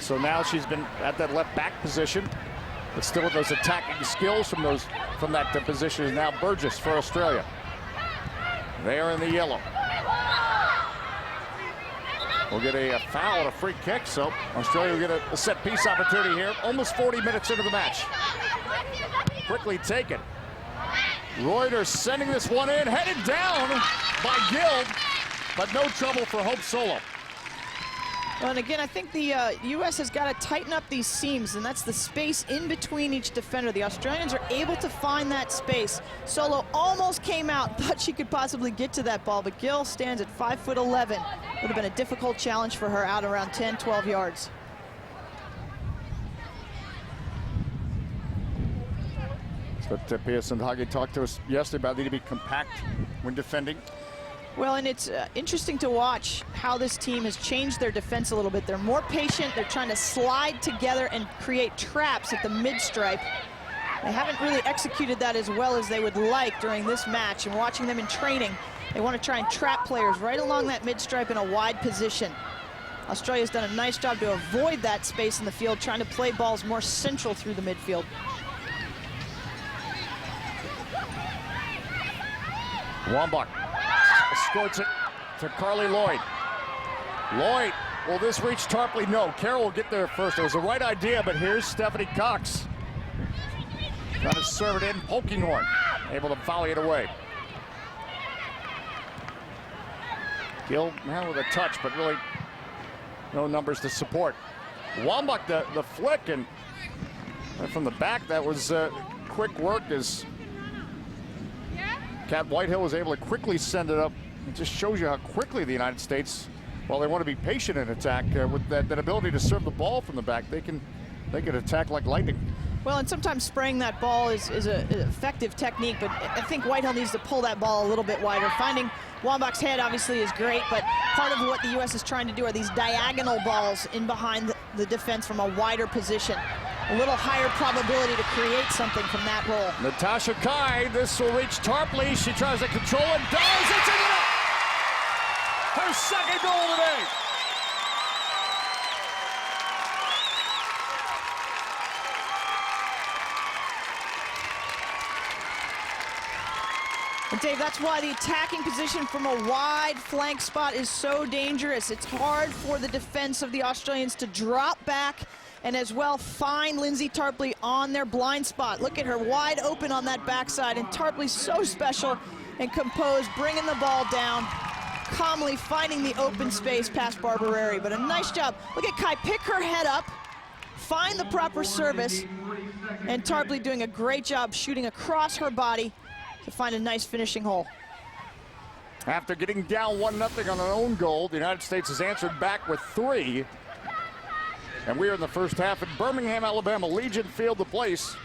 So now she's been at that left back position. But still with those attacking skills from that position is now Burgess for Australia. They are in the yellow. We'll get a foul and a free kick, so Australia will get a set piece opportunity here. Almost 40 minutes into the match. Quickly taken. Reuter sending this one in, headed down by Gill, but no trouble for Hope Solo. Well, and again, I think the U.S. has got to tighten up these seams, and that's the space in between each defender. The Australians are able to find that space. Solo almost came out, thought she could possibly get to that ball, but Gill stands at 5'11". Would have been a difficult challenge for her out around 10, 12 yards. But Pearson Hage talked to us yesterday about needing to be compact when defending. Well, and it's interesting to watch how this team has changed their defense a little bit. They're more patient. They're trying to slide together and create traps at the mid-stripe. They haven't really executed that as well as they would like during this match. And watching them in training, they want to try and trap players right along that mid-stripe in a wide position. Australia's done a nice job to avoid that space in the field, trying to play balls more central through the midfield. Wambach escorts it to Carly Lloyd. Lloyd, will this reach Tarpley? No, Carroll will get there first. It was the right idea, but here's Stephanie Cox. Trying to serve it in, Polkinghorn, able to volley it away. Gill now with a touch, but really no numbers to support. Wambach the flick, and from the back, that was quick work as Capt Whitehill was able to quickly send it up. It just shows you how quickly the United States, while they want to be patient in attack, with that ability to serve the ball from the back, they can they could attack like lightning. Well, and sometimes spraying that ball is an effective technique, but I think Whitehill needs to pull that ball a little bit wider. Finding Wambach's head obviously is great, but part of what the U.S. is trying to do are these diagonal balls in behind the defense from a wider position. A little higher probability to create something from that roll. Natasha Kai, this will reach Tarpley. She tries to control it, does, it's in the net! Her second goal today. And Dave, that's why the attacking position from a wide flank spot is so dangerous. It's hard for the defense of the Australians to drop back and as well find Lindsay Tarpley on their blind spot. Look at her wide open on that backside, and Tarpley's so special and composed, bringing the ball down, calmly finding the open space past Barbereri. But a nice job. Look at Kai pick her head up, find the proper service, and Tarpley doing a great job shooting across her body to find a nice finishing hole. After getting down 1-0 on an own goal, the United States has answered back with 3. And we are in the first half at Birmingham, Alabama, Legion Field, the place.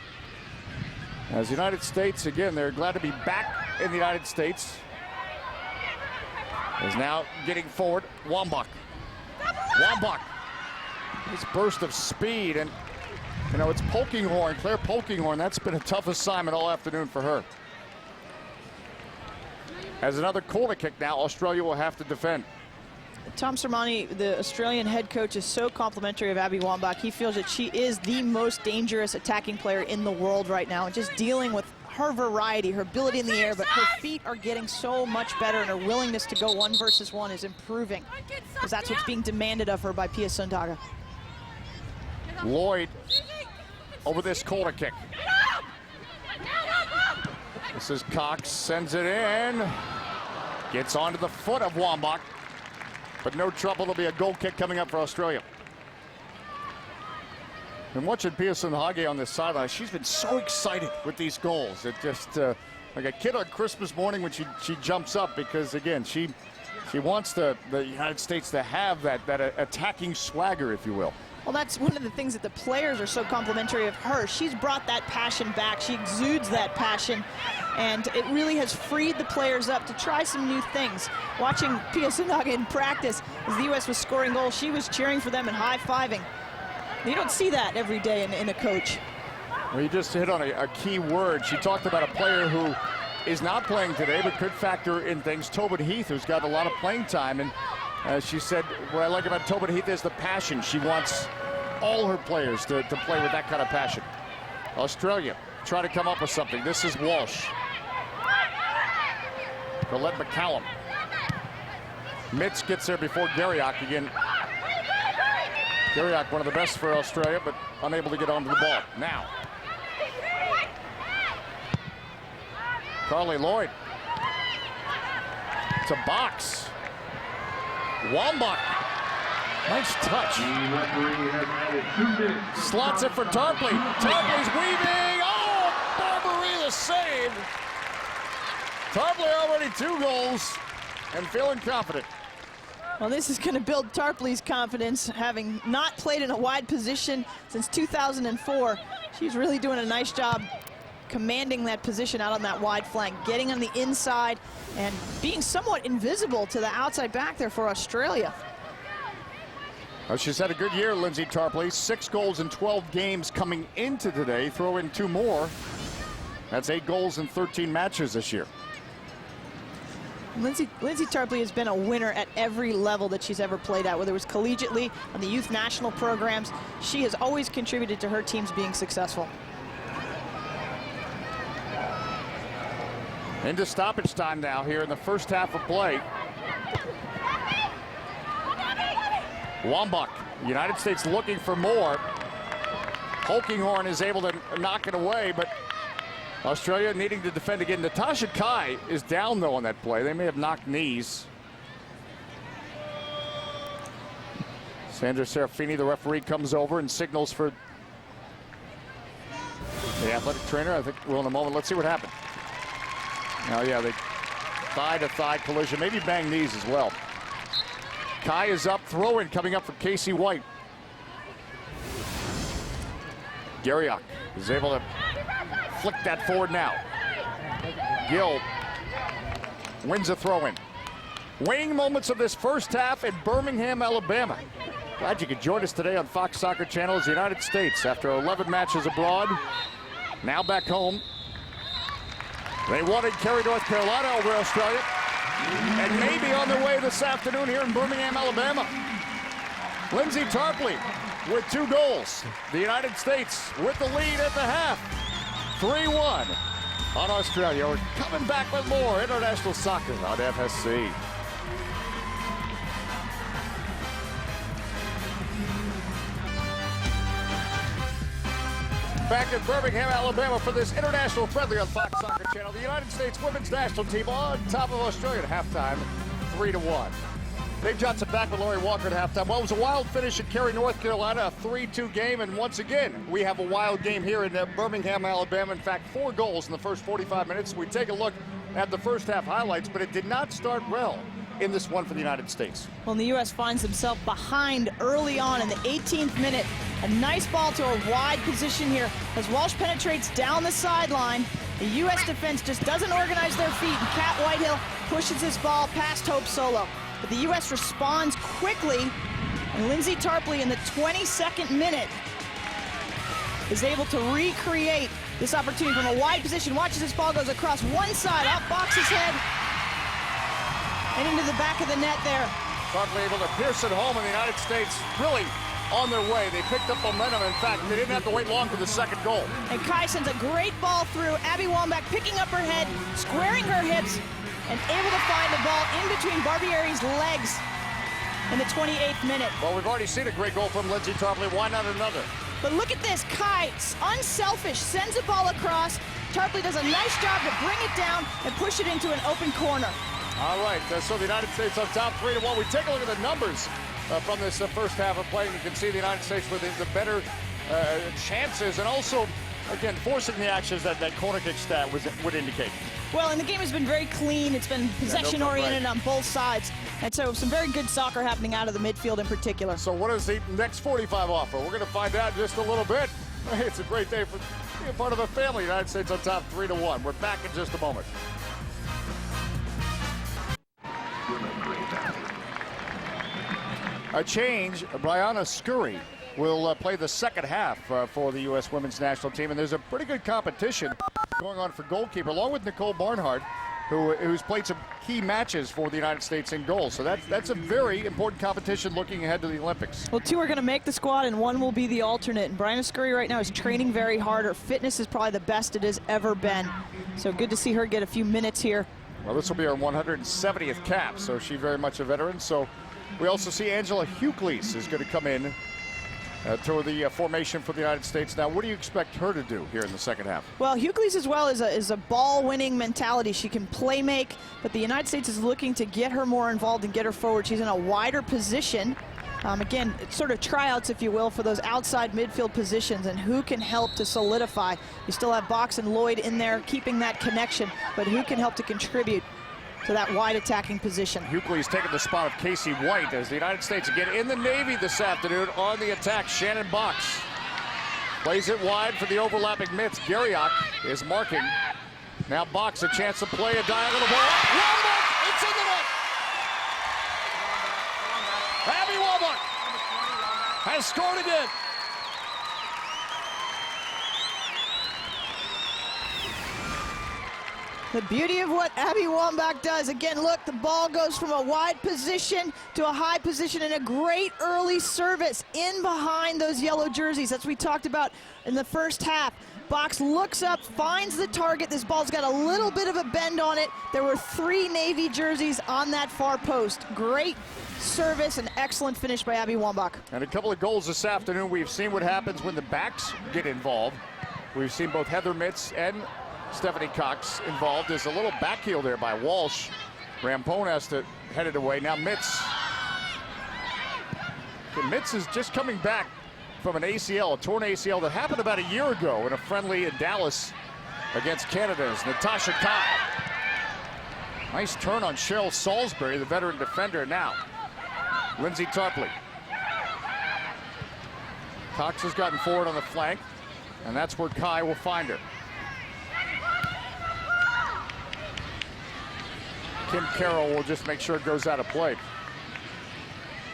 As the United States, again, they're glad to be back in the United States. Is now getting forward, Wambach. Wambach. This burst of speed, and you know, it's Polkinghorn, Claire Polkinghorn. That's been a tough assignment all afternoon for her. As another corner kick now, Australia will have to defend. Tom Sermani, the Australian head coach, is so complimentary of Abby Wambach. He feels that she is the most dangerous attacking player in the world right now, and just dealing with her variety, her ability in the air, but her feet are getting so much better, and her willingness to go 1 versus 1 is improving, because that's what's being demanded of her by Pia Sundhage. Lloyd over this corner kick. This is Cox, sends it in. Gets onto the foot of Wambach, but no trouble. There'll be a goal kick coming up for Australia. And watching Pia Sundhage on this sideline, she's been so excited with these goals. It just like a kid on Christmas morning when she jumps up, because again, she wants the United States to have that attacking swagger, if you will. Well, that's one of the things that the players are so complimentary of her. She's brought that passion back. She exudes that passion, and it really has freed the players up to try some new things. Watching Pia Sundhage in practice, as the U.S. was scoring goals, she was cheering for them and high-fiving. You don't see that every day in a coach. Well, you just hit on a key word. She talked about a player who is not playing today, but could factor in things. Tobin Heath, who's got a lot of playing time, and she said, what I like about Tobin Heath is the passion. She wants all her players to play with that kind of passion. Australia try to come up with something. This is Walsh. Collette McCallum. Mitz gets there before Garriock again. Garriock, one of the best for Australia, but unable to get onto the ball. Now. Carly Lloyd. It's a Boxx. Wambach. Nice touch. Slots it for Tarpley. Tarpley's weaving. Oh, Barbereri the save. Tarpley already 2 goals and feeling confident. Well, this is going to build Tarpley's confidence, having not played in a wide position since 2004. She's really doing a nice job commanding that position out on that wide flank, getting on the inside and being somewhat invisible to the outside back there for Australia. Well, she's had a good year, Lindsay Tarpley. 6 goals in 12 games coming into today. Throw in 2 more. That's 8 goals in 13 matches this year. Lindsay Tarpley has been a winner at every level that she's ever played at, whether it was collegiately, on the youth national programs. She has always contributed to her teams being successful. Into stoppage time now here in the first half of play. Wambach, United States looking for more. Polkinghorn is able to knock it away, but Australia needing to defend again. Natasha Kai is down, though, on that play. They may have knocked knees. Sandra Serafini, the referee, comes over and signals for the athletic trainer. I think we'll in a moment. Let's see what happened. Oh, yeah, they thigh-to-thigh collision, maybe bang knees as well. Kai is up, throw-in coming up for Casey White. Garriock is able to flick that forward now. Gill wins a throw-in. Waning moments of this first half in Birmingham, Alabama. Glad you could join us today on Fox Soccer Channel as the United States, after 11 matches abroad, now back home. They won in Cary, North Carolina over Australia, and maybe on their way this afternoon here in Birmingham, Alabama. Lindsay Tarpley with 2 goals. The United States with the lead at the half. 3-1 on Australia. We're coming back with more international soccer on FSC. Back in Birmingham, Alabama for this international friendly on Fox Soccer Channel. The United States women's national team on top of Australia at halftime, 3-1. Dave Johnson back with Laurie Walker at halftime. Well, it was a wild finish in Cary, North Carolina, a 3-2 game, and once again, we have a wild game here in Birmingham, Alabama. In fact, 4 goals in the first 45 minutes. We take a look at the first half highlights, but it did not start well in this one for the United States. Well, the U.S. finds himself behind early on in the 18th minute. A nice ball to a wide position here as Walsh penetrates down the sideline. The U.S. defense just doesn't organize their feet, and Capt Whitehill pushes this ball past Hope Solo. But the U.S. responds quickly, and Lindsay Tarpley in the 22nd minute is able to recreate this opportunity from a wide position. Watches this ball goes across one side, off Boxx's head, and into the back of the net there. Tarpley able to pierce it home, and the United States really on their way. They picked up momentum. In fact, they didn't have to wait long for the second goal. And Kai sends a great ball through. Abby Wambach picking up her head, squaring her hips, and able to find the ball in between Barbieri's legs in the 28th minute. Well, we've already seen a great goal from Lindsay Tarpley. Why not another? But look at this. Kai, unselfish, sends the ball across. Tarpley does a nice job to bring it down and push it into an open corner. All right, so the United States on top 3-1. We take a look at the numbers from this first half of play. You can see the United States with the better chances, and also, again, forcing the actions that corner kick stat would indicate. Well, and the game has been very clean. It's been possession-oriented on both sides. And so some very good soccer happening out of the midfield in particular. So what does the next 45 offer? We're going to find out in just a little bit. It's a great day for being part of a family. United States on top 3-1. We're back in just a moment. A change. Brianna Scurry will play the second half for the U.S. women's national team, and there's a pretty good competition going on for goalkeeper, along with Nicole Barnhart, who's played some key matches for the United States in goal. So that's a very important competition looking ahead to the Olympics. Well, 2 are going to make the squad, and 1 will be the alternate. And Brianna Scurry right now is training very hard. Her fitness is probably the best it has ever been. So good to see her get a few minutes here. Well, this will be her 170th cap, so she's very much a veteran. So we also see Angela Hucles is going to come in to the formation for the United States. Now, what do you expect her to do here in the second half? Well, Hucles as well is a ball-winning mentality. She can play make, but the United States is looking to get her more involved and get her forward. She's in a wider position. Again, it's sort of tryouts, if you will, for those outside midfield positions, and who can help to solidify. You still have Boxx and Lloyd in there keeping that connection, but who can help to contribute to that wide attacking position? Hucles taking the spot of Casey White as the United States again in the Navy this afternoon on the attack. Shannon Boxx plays it wide for the overlapping mitts. Garriock is marking. Now Boxx a chance to play a diagonal ball. Wambach, it's in the net. Abby Wambach has scored again. The beauty of what Abby Wambach does. Again, look, the ball goes from a wide position to a high position, and a great early service in behind those yellow jerseys. That's what we talked about in the first half. Boxx looks up, finds the target. This ball's got a little bit of a bend on it. There were 3 Navy jerseys on that far post. Great service and excellent finish by Abby Wambach. And a couple of goals this afternoon. We've seen what happens when the backs get involved. We've seen both Heather Mitts and Stephanie Cox involved. There's a little back heel there by Walsh. Rampone has to head it away. Now Mitts. Mitts is just coming back from an ACL, a torn ACL that happened about a year ago in a friendly in Dallas against Canada's Natasha Kai. Nice turn on Cheryl Salisbury, the veteran defender. Now Lindsay Tarpley. Cox has gotten forward on the flank. And that's where Kai will find her. Kim Carroll will just make sure it goes out of play.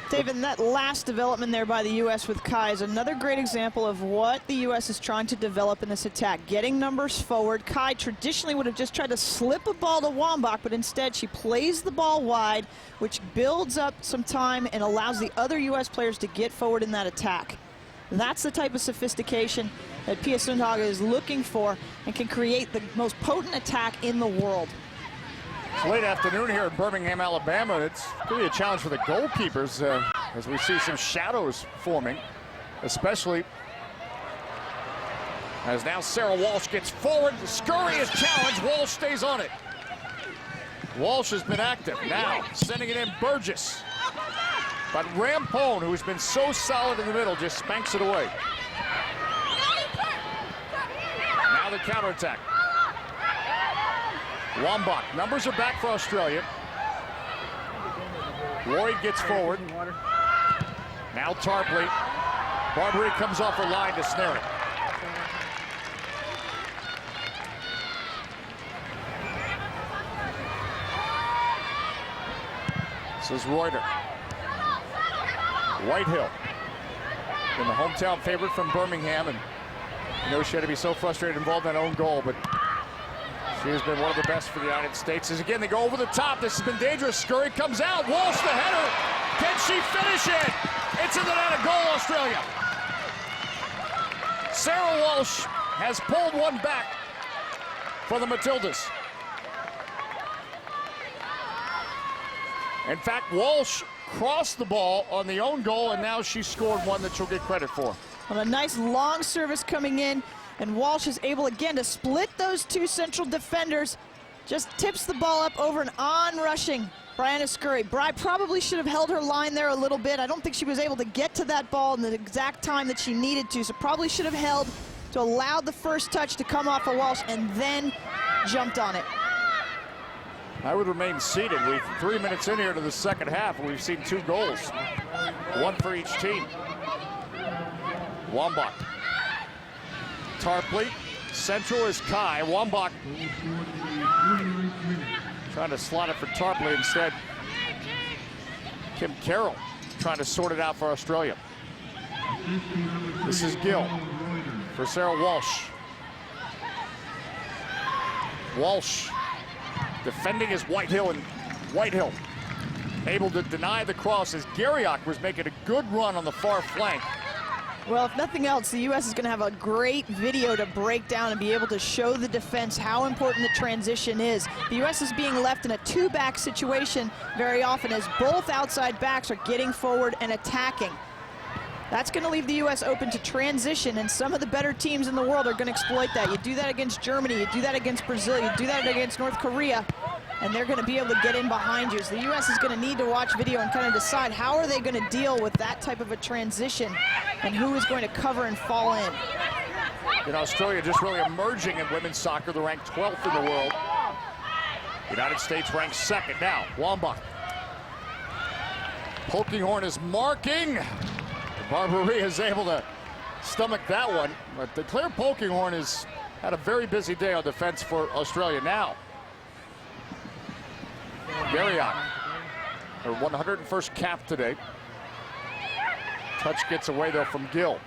David, that last development there by the U.S. with Kai is another great example of what the U.S. is trying to develop in this attack. Getting numbers forward. Kai traditionally would have just tried to slip a ball to Wambach, but instead she plays the ball wide, which builds up some time and allows the other U.S. players to get forward in that attack. That's the type of sophistication that Pia Sundhage is looking for and can create the most potent attack in the world. It's late afternoon here in Birmingham, Alabama. It's going to be a challenge for the goalkeepers as we see some shadows forming, especially as now Sarah Walsh gets forward. Scurry is challenged. Walsh stays on it. Walsh has been active. Now sending it in Burgess. But Rampone, who's been so solid in the middle, just spanks it away. Now the counterattack. Wambach, numbers are back for Australia. Lloyd gets forward. Now Tarpley. Barbary comes off her line to snare it. This is Reuter. Whitehill, been the hometown favorite from Birmingham, and you know she had to be so frustrated involved in that own goal, but she has been one of the best for the United States. As again, they go over the top. This has been dangerous. Scurry comes out. Walsh the header. Can she finish it? It's in the net, a goal, Australia. Sarah Walsh has pulled one back for the Matildas. In fact, Walsh crossed the ball on the own goal, and now she scored one that she'll get credit for. Well, a nice long service coming in, and Walsh is able again to split those two central defenders. Just tips the ball up over an on-rushing Brianna Scurry. Bri probably should have held her line there a little bit. I don't think she was able to get to that ball in the exact time that she needed to, so probably should have held to allow the first touch to come off of Walsh and then jumped on it. I would remain seated. We're 3 minutes in here to the second half, and we've seen 2 goals. One for each team. Wambach. Tarpley. Central is Kai. Wambach trying to slot it for Tarpley instead. Kim Carroll trying to sort it out for Australia. This is Gill for Sarah Walsh. Walsh defending is Whitehill, and Whitehill able to deny the cross as Garriock was making a good run on the far flank. Well, if nothing else, the U.S. is going to have a great video to break down and be able to show the defense how important the transition is. The U.S. is being left in a 2-back situation very often as both outside backs are getting forward and attacking. That's going to leave the U.S. open to transition, and some of the better teams in the world are going to exploit that. You do that against Germany, you do that against Brazil, you do that against North Korea, and they're going to be able to get in behind you. So the U.S. is going to need to watch video and kind of decide how are they going to deal with that type of a transition and who is going to cover and fall in. You know, Australia just really emerging in women's soccer. They're ranked 12th in the world. The United States ranks 2nd now. Wambach. Polkinghorne is marking. Barbary is able to stomach that one, but Claire Polkinghorne has had a very busy day on defense for Australia now. Garriock, her 101st cap today. Touch gets away though from Gill.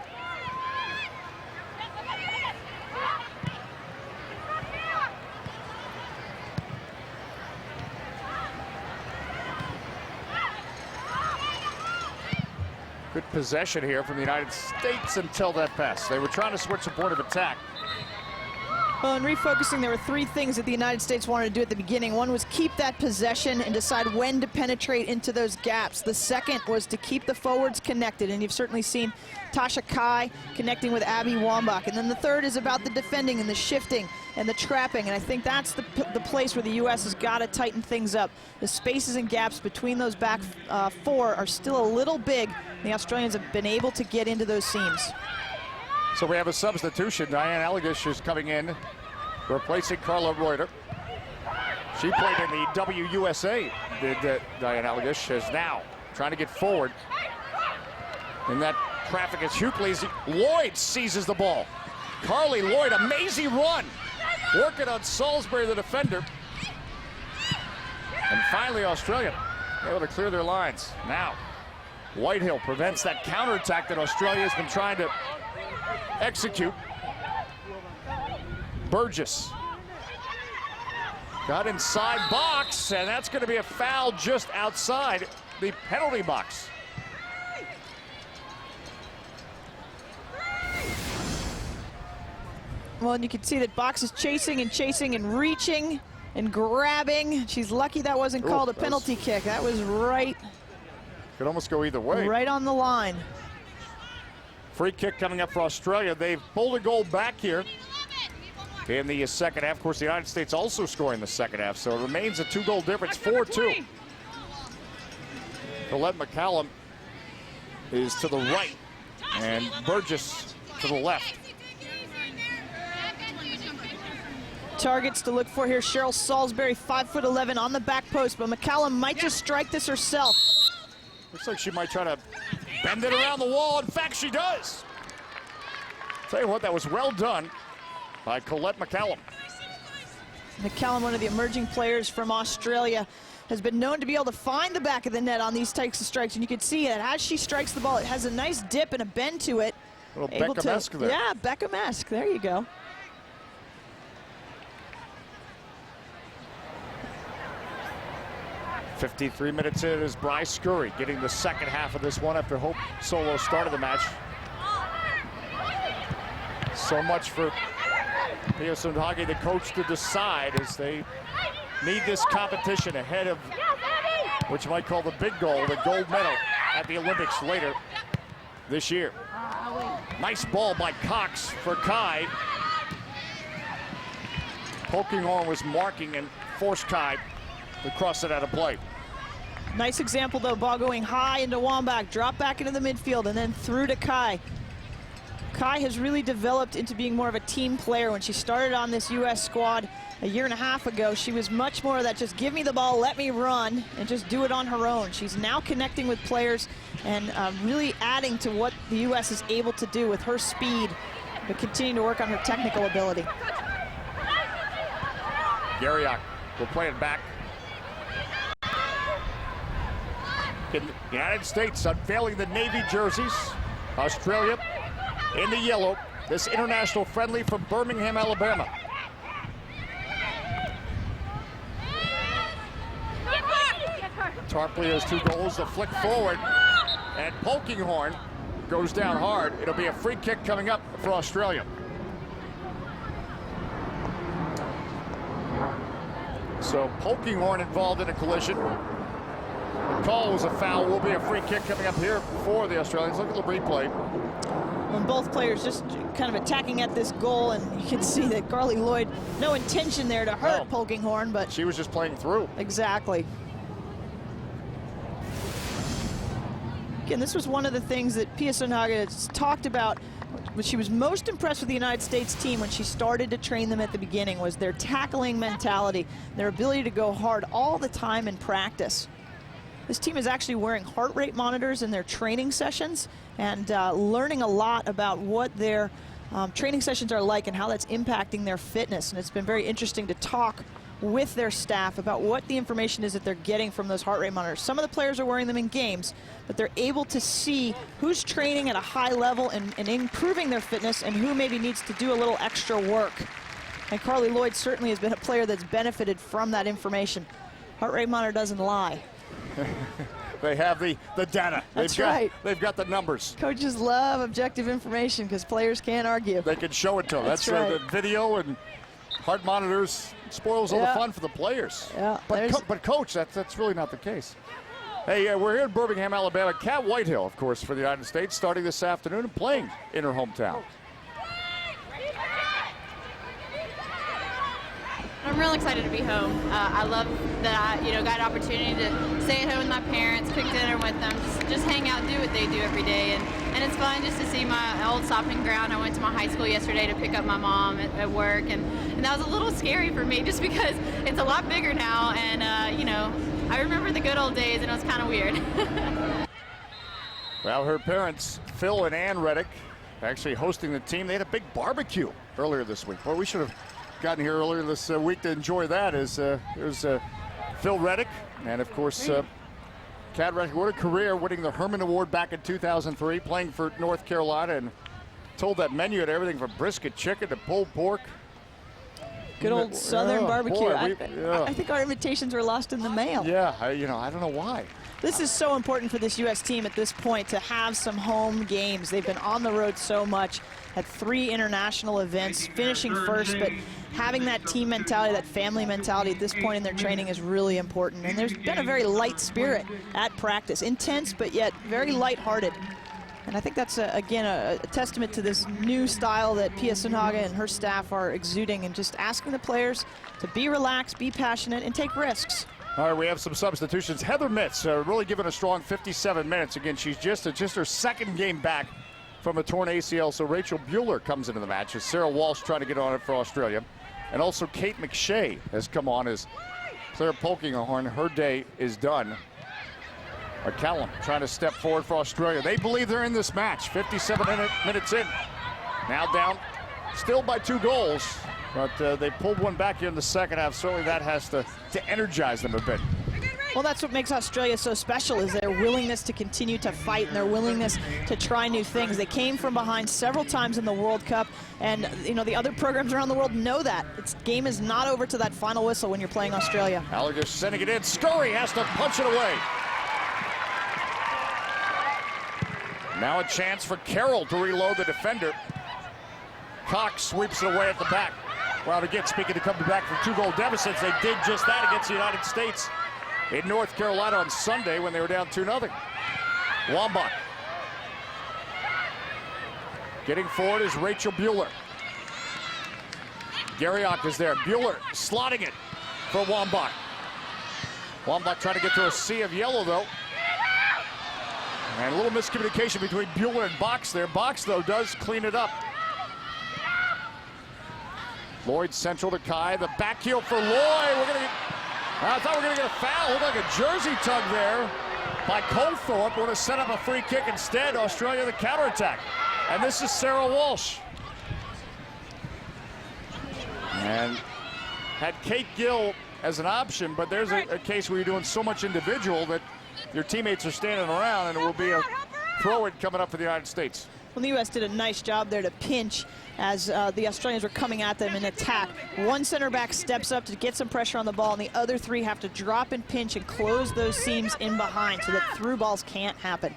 Good possession here from the United States until that pass. They were trying to switch the point of attack. Well, in refocusing, there were 3 things that the United States wanted to do at the beginning. One was keep that possession and decide when to penetrate into those gaps. The second was to keep the forwards connected, and you've certainly seen Tasha Kai connecting with Abby Wambach. And then the third is about the defending and the shifting and the trapping, and I think that's the place where the U.S. has got to tighten things up. The spaces and gaps between those back 4 are still a little big. The Australians have been able to get into those seams. So we have a substitution. Diane Allegish is coming in, replacing Carla Reuter. She played in the WUSA, Diane Allegish, is now trying to get forward. In that traffic is Hucles. Lloyd seizes the ball. Carly Lloyd, amazing run. Working on Salisbury, the defender. And finally, Australia able to clear their lines. Now, Whitehill prevents that counterattack that Australia has been trying to execute. Burgess got inside Boxx, and that's going to be a foul just outside the penalty box. Well, and you can see that Boxx is chasing and reaching and grabbing. She's lucky that wasn't called a penalty kick. That was right. Could almost go either way. Right on the line. Free kick coming up for Australia. They've pulled a goal back here in the second half. Of course, the United States also scoring the second half, so it remains a 2-goal difference, 4-2. Collette McCallum is to the right, and Burgess to the left. Targets to look for here. Cheryl Salisbury, 5'11" on the back post, but McCallum might just strike this herself. Looks like she might try to bend it around the wall. In fact, she does. Tell you what, that was well done by Collette McCallum. McCallum, one of the emerging players from Australia, has been known to be able to find the back of the net on these types of strikes, and you can see that as she strikes the ball, it has a nice dip and a bend to it. A little Beckham-esque there. Yeah, Beckham-esque. There you go. $53 minutes in is Bryce Scurry getting the second half of this one after Hope Solo started the match. So much for USAvAUS, the coach, to decide as they need this competition ahead of what you might call the big goal, the gold medal at the Olympics later this year. Nice ball by Cox for Kai. Poking on was marking and forced Kai to cross it out of play. Nice example, though, ball going high into Wambach, drop back into the midfield, and then through to Kai. Kai has really developed into being more of a team player. When she started on this U.S. squad a year and a half ago, she was much more of that, just give me the ball, let me run, and just do it on her own. She's now connecting with players and really adding to what the U.S. is able to do with her speed, but continuing to work on her technical ability. Garriock will play it back. In the United States unveiling the Navy jerseys. Australia in the yellow. This international friendly from Birmingham, Alabama. Tarpley has 2 goals. The flick forward, and Polkinghorne goes down hard. It'll be a free kick coming up for Australia. So Polkinghorne involved in a collision. The call was a foul. Will be a free kick coming up here for the Australians. Look at the replay. When both players just kind of attacking at this goal, and you can see that Carly Lloyd, no intention there to hurt Polkinghorne, but she was just playing through. Exactly. Again, this was one of the things that Pia Sundhage talked about. But she was most impressed with the United States team when she started to train them at the beginning, was their tackling mentality, their ability to go hard all the time in practice. This team is actually wearing heart rate monitors in their training sessions and learning a lot about what their training sessions are like and how that's impacting their fitness. And it's been very interesting to talk with their staff about what the information is that they're getting from those heart rate monitors. Some of the players are wearing them in games, but they're able to see who's training at a high level and improving their fitness and who maybe needs to do a little extra work. And Carly Lloyd certainly has been a player that's benefited from that information. Heart rate monitor doesn't lie. They have the data. That's right. They've got the numbers. Coaches love objective information because players can't argue. They can show it to them. That's right. The video and heart monitors spoils all the fun for the players. Yeah, but coach, that's really not the case. Hey, we're here in Birmingham, Alabama. Capt Whitehill, of course, for the United States, starting this afternoon and playing in her hometown. I'm real excited to be home. I love that I, got an opportunity to stay at home with my parents, cook dinner with them, just hang out, do what they do every day, and it's fun just to see my old stomping ground. I went to my high school yesterday to pick up my mom at work, and that was a little scary for me just because it's a lot bigger now, and I remember the good old days, and it was kind of weird. Well, her parents, Phil and Ann Reddick, actually hosting the team. They had a big barbecue earlier this week. Boy, we should have gotten here earlier this week to enjoy that. There's Phil Reddick, and of course, Cat Reddick, what a career, winning the Herman Award back in 2003, playing for North Carolina, and told that menu had everything from brisket chicken to pulled pork. Good old Southern barbecue. Boy, I think our invitations were lost in the mail. Yeah, I don't know why. This is so important for this U.S. team at this point to have some home games. They've been on the road so much, had 3 international events, finishing first, but having that team mentality, that family mentality at this point in their training is really important. And there's been a very light spirit at practice, intense, but yet very lighthearted. And I think that's, again, a testament to this new style that Pia Sundhage and her staff are exuding, and just asking the players to be relaxed, be passionate, and take risks. All right, we have some substitutions. Heather Mitz really giving a strong 57 minutes. Again, she's just her second game back from a torn ACL, so Rachel Buehler comes into the match as Sarah Walsh trying to get on it for Australia. And also Kate McShay has come on as Claire Polkinghorn. Her day is done. McCallum trying to step forward for Australia. They believe they're in this match. 57 minutes in. Now down, still by 2 goals. But they pulled one back here in the second half. Certainly that has to energize them a bit. Well, that's what makes Australia so special, is their willingness to continue to fight and their willingness to try new things. They came from behind several times in the World Cup, and the other programs around the world know that. Its game is not over to that final whistle when you're playing Australia. Gallagher sending it in. Scurry has to punch it away. Now a chance for Carroll to reload the defender. Cox sweeps it away at the back. Well, again, speaking of coming back from 2-goal deficits, they did just that against the United States in North Carolina on Sunday when they were down 2-0. Wambach. Getting forward is Rachel Buehler. Garriock is there. Buehler slotting it for Wambach. Wambach trying to get through a sea of yellow, though. And a little miscommunication between Buehler and Boxx there. Boxx, though, does clean it up. Lloyd central to Kai. The back heel for Lloyd. I thought we were going to get a foul. Looked like a jersey tug there by Colthorpe. We're going to set up a free kick instead. Australia the counterattack. And this is Sarah Walsh. And had Kate Gill as an option, but there's a case where you're doing so much individual that your teammates are standing around, and it will be a throw-in coming up for the United States. Well, the U.S. did a nice job there to pinch as the Australians were coming at them in attack. One center back steps up to get some pressure on the ball, and the other 3 have to drop and pinch and close those seams in behind so that through balls can't happen.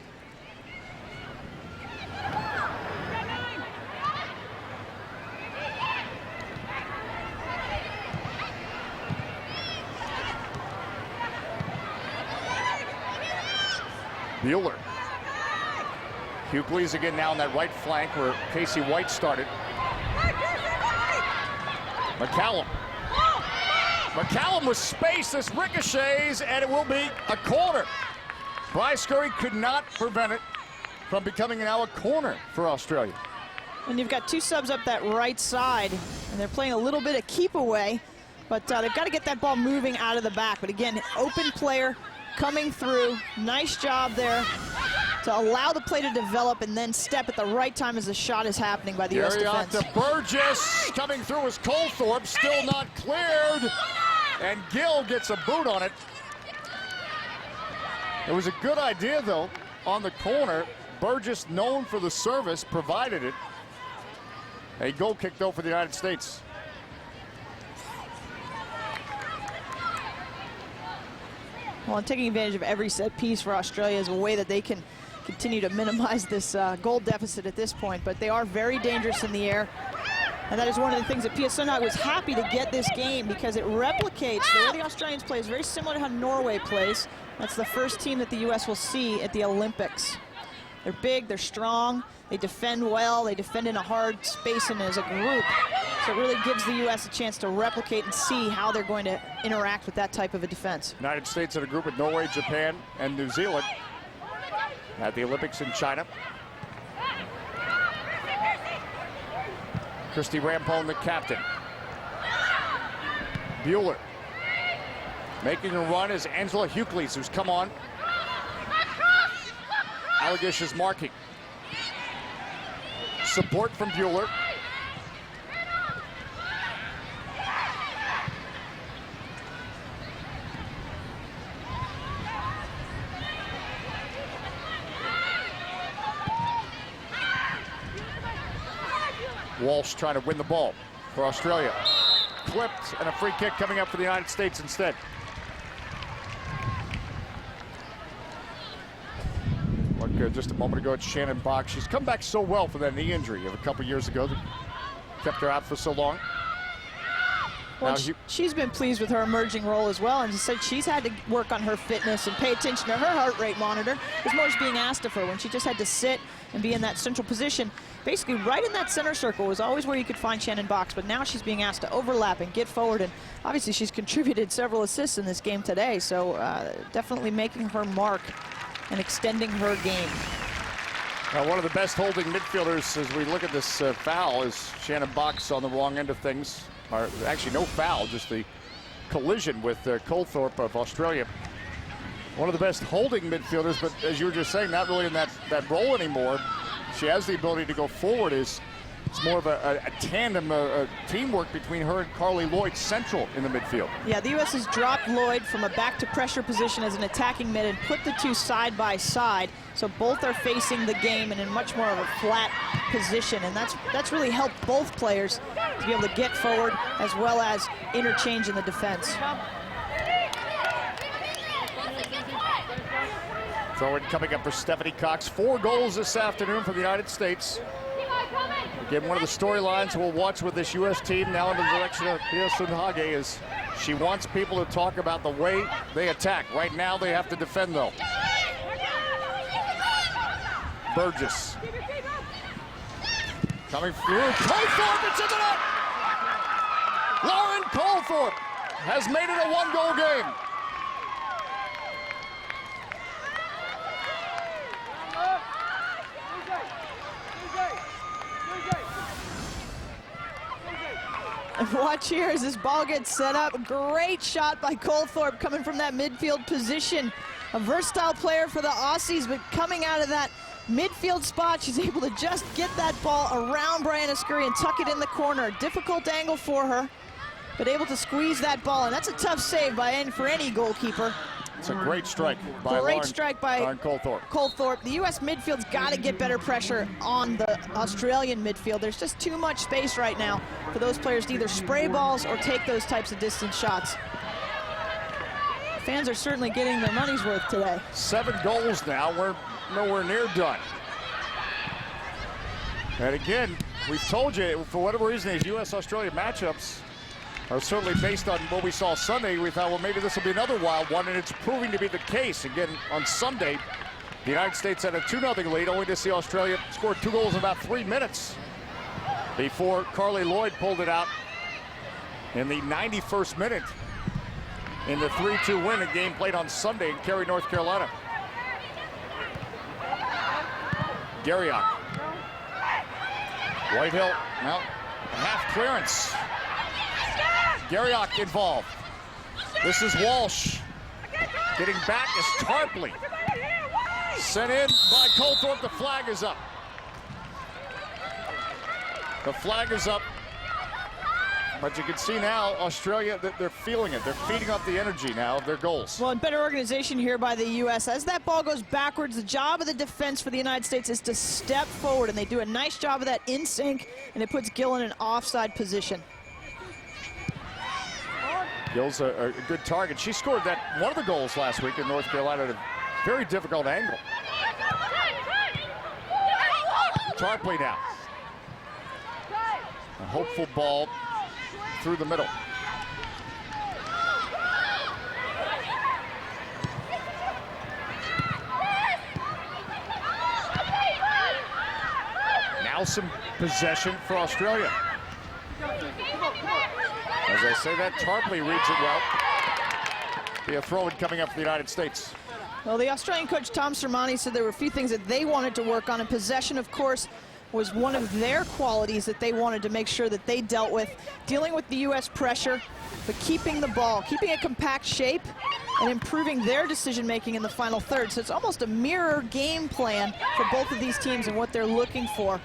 Buehler. Hucles again now on that right flank where Casey White started. McCallum. McCallum with space. This ricochets, and it will be a corner. Bryce Scurry could not prevent it from becoming now a corner for Australia. And you've got 2 subs up that right side, and they're playing a little bit of keep away, but they've got to get that ball moving out of the back. But again, open player coming through. Nice job there to allow the play to develop and then step at the right time as the shot is happening by the U.S. defense. To Burgess, coming through was Colthorpe, still not cleared, and Gill gets a boot on it. It was a good idea, though, on the corner. Burgess, known for the service, provided it. A goal kick, though, for the United States. Well, and taking advantage of every set piece for Australia is a way that they can continue to minimize this goal deficit at this point, but they are very dangerous in the air. And that is one of the things that Pia Sundhage was happy to get this game, because it replicates the way the Australians play. Is very similar to how Norway plays. That's the first team that the U.S. will see at the Olympics. They're big, they're strong, they defend well, they defend in a hard space and as a group. So it really gives the U.S. a chance to replicate and see how they're going to interact with that type of a defense. United States in a group with Norway, Japan, and New Zealand at the Olympics in China. Christie Rampone, the captain. Buehler making a run is Angela Hucles, who's come on. Allagish is marking. support from Buehler. Walsh trying to win the ball for Australia. Clipped, and a free kick coming up for the United States instead. Look, just a moment ago, it's Shannon Boxx. She's come back so well from that knee injury of a couple years ago that kept her out for so long. Well, she's been pleased with her emerging role as well, and she said she's had to work on her fitness and pay attention to her heart rate monitor. There's more being asked of her when she just had to sit and be in that central position. Basically, right in that center circle was always where you could find Shannon Boxx, but now she's being asked to overlap and get forward, and obviously she's contributed several assists in this game today, so definitely making her mark and extending her game. Now, one of the best holding midfielders as we look at this foul is Shannon Boxx on the wrong end of things. Or actually no foul, just the collision with Colthorpe of Australia. One of the best holding midfielders, but as you were just saying, not really in that role anymore. She has the ability to go forward. It's more of a tandem, a teamwork between her and Carly Lloyd central in the midfield. Yeah, the U.S. has dropped Lloyd from a back-to-pressure position as an attacking mid and put the two side by side, so both are facing the game and in much more of a flat position, and that's really helped both players to be able to get forward as well as interchange in the defense. Throw-in coming up for Stephanie Cox. 4 goals this afternoon for the United States. Again, one of the storylines we'll watch with this U.S. team now under the direction of USAvAUS May is she wants people to talk about the way they attack. Right now they have to defend though. Burgess. Coming through. Colthorpe, it's in the net! Lauren Colthorpe has made it a 1-goal game. And watch here as this ball gets set up. Great shot by Colthorpe coming from that midfield position. A versatile player for the Aussies, but coming out of that midfield spot, she's able to just get that ball around Brianna Scurry and tuck it in the corner. Difficult angle for her, but able to squeeze that ball, and that's a tough save for any goalkeeper. It's a great strike by Lauren Colthorpe. The U.S. midfield's got to get better pressure on the Australian midfield. There's just too much space right now for those players to either spray balls or take those types of distance shots. Fans are certainly getting their money's worth today. 7 goals now. We're nowhere near done. And again, we've told you, for whatever reason, these U.S.-Australia matchups are certainly based on what we saw Sunday. We thought, well, maybe this will be another wild one, and it's proving to be the case. Again, on Sunday, the United States had a 2-0 lead, only to see Australia score 2 goals in about 3 minutes before Carly Lloyd pulled it out in the 91st minute in the 3-2 win, a game played on Sunday in Cary, North Carolina. Garriock. Whitehill, now half clearance. Garriock involved. This is Walsh. Getting back is Tarpley. Sent in by Colthorpe. The flag is up. The flag is up. But you can see now, Australia, they're feeling it. They're feeding up the energy now of their goals. Well, and better organization here by the U.S. As that ball goes backwards, the job of the defense for the United States is to step forward, and they do a nice job of that in sync, and it puts Gill in an offside position. Gill's a good target. She scored one of the goals last week in North Carolina at a very difficult angle. Tarpley now. A hopeful ball through the middle. Now some possession for Australia. As I say that, Tarpley reads it well. Be a throw-in coming up for the United States. Well, the Australian coach, Tom Sermanni, said there were a few things that they wanted to work on, and possession, of course, was one of their qualities that they wanted to make sure that they dealt with. Dealing with the U.S. pressure, but keeping the ball, keeping a compact shape, and improving their decision-making in the final third. So it's almost a mirror game plan for both of these teams and what they're looking for.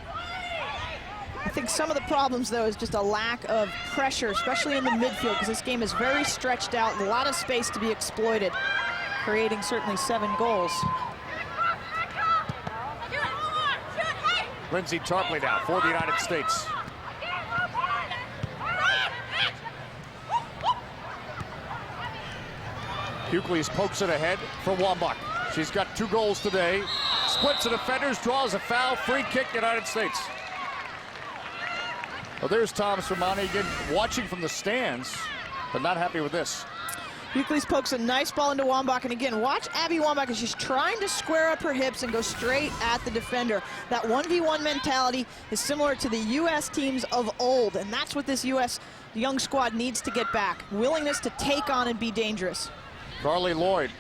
I think some of the problems, though, is just a lack of pressure, especially in the midfield, because this game is very stretched out, and a lot of space to be exploited, creating certainly 7 goals. Lindsay Tarpley now for the United States. Hucles pokes it ahead for Wambach. She's got 2 goals today. Splits the defenders, draws a foul, free kick, United States. Well, there's Thomas Romani again, watching from the stands, but not happy with this. Hucles pokes a nice ball into Wambach, and again, watch Abby Wambach as she's trying to square up her hips and go straight at the defender. That 1v1 mentality is similar to the U.S. teams of old, and that's what this U.S. young squad needs to get back. Willingness to take on and be dangerous. Carly Lloyd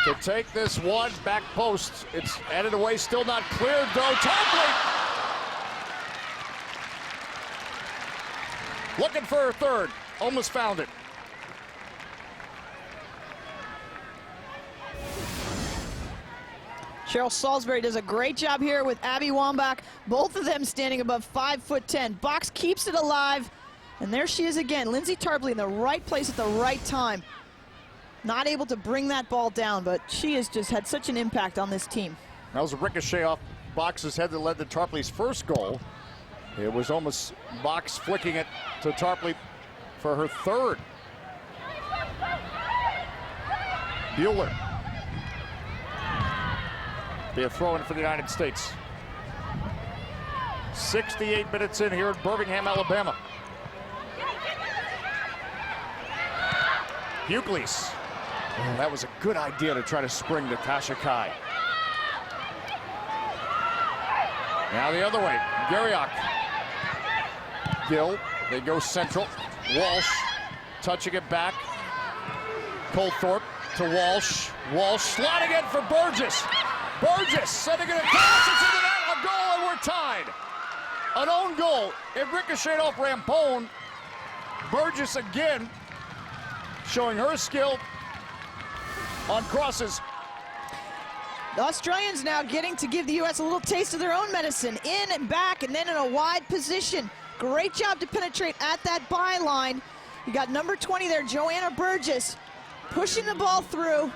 to take this one, back post. It's headed away, still not cleared though. Tarpley! Looking for her third, almost found it. Cheryl Salisbury does a great job here with Abby Wambach, both of them standing above 5'10". Boxx keeps it alive, and there she is again. Lindsay Tarpley in the right place at the right time. Not able to bring that ball down, but she has just had such an impact on this team. That was a ricochet off Boxx's head that led to Tarpley's first goal. It was almost Boxx flicking it to Tarpley for her third. Buehler. Be a throw-in for the United States. 68 minutes in here in Birmingham, Alabama. Hucles. Oh, that was a good idea to try to spring Natasha Kai. Now the other way, Garriock. Gill, they go central. Walsh touching it back. Colthorpe to Walsh. Walsh sliding in for Burgess. Burgess sending it across, it's in the net, a goal, and we're tied. An own goal. It ricocheted off Rampone. Burgess again showing her skill on crosses. The Australians now getting to give the U.S. a little taste of their own medicine. In and back, and then in a wide position. Great job to penetrate at that byline. You got number 20 there, Joanne Burgess, pushing the ball through.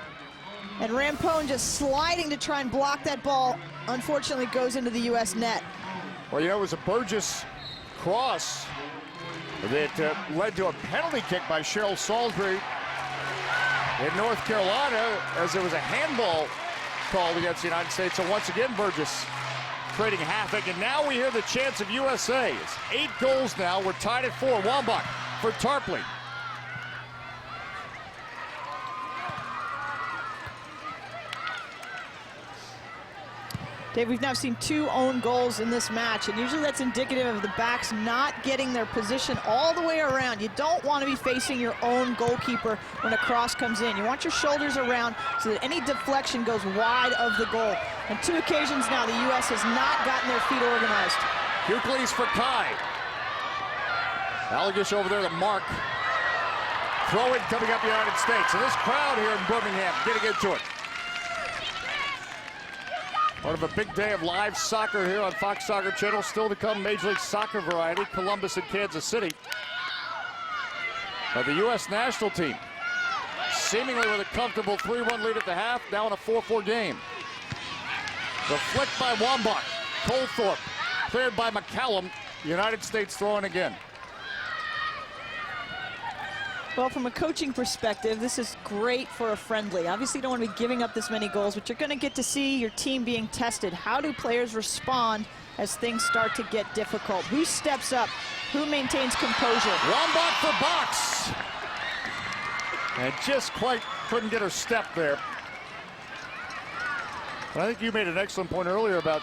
And Rampone just sliding to try and block that ball. Unfortunately, goes into the U.S. net. Well, you know, it was a Burgess cross that led to a penalty kick by Cheryl Salisbury in North Carolina, as there was a handball called against the United States. So once again, Burgess creating havoc. And now we hear the chants of USA. It's 8 goals now. We're tied at 4. Wambach for Tarpley. Dave, we've now seen 2 own goals in this match, and usually that's indicative of the backs not getting their position all the way around. You don't want to be facing your own goalkeeper when a cross comes in. You want your shoulders around so that any deflection goes wide of the goal. On 2 occasions now, the U.S. has not gotten their feet organized. Hucles for Kai. Allagish over there to Mark. Throw in coming up the United States. And this crowd here in Birmingham getting into it. Part of a big day of live soccer here on Fox Soccer Channel. Still to come, Major League Soccer variety, Columbus and Kansas City. But the U.S. national team, seemingly with a comfortable 3-1 lead at the half, now in a 4-4 game. The flick by Wambach. Colthorpe, cleared by McCallum. United States throwing again. Well, from a coaching perspective, this is great for a friendly. Obviously, you don't want to be giving up this many goals, but you're going to get to see your team being tested. How do players respond as things start to get difficult? Who steps up? Who maintains composure? Wambach for Boxx. And just quite couldn't get her step there. But I think you made an excellent point earlier about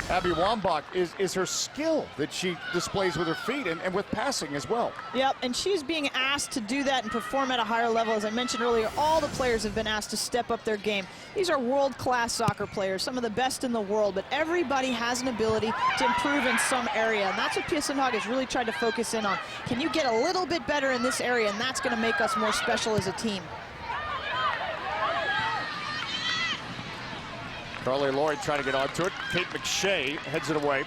Abby Wambach is her skill that she displays with her feet and with passing as well. Yep, and she's being asked to do that and perform at a higher level. As I mentioned earlier, all the players have been asked to step up their game. These are world-class soccer players, some of the best in the world, but everybody has an ability to improve in some area, and that's what Pearson Hog has really tried to focus in on. Can you get a little bit better in this area, and that's going to make us more special as a team. Carly Lloyd trying to get onto it. Kate McShay heads it away.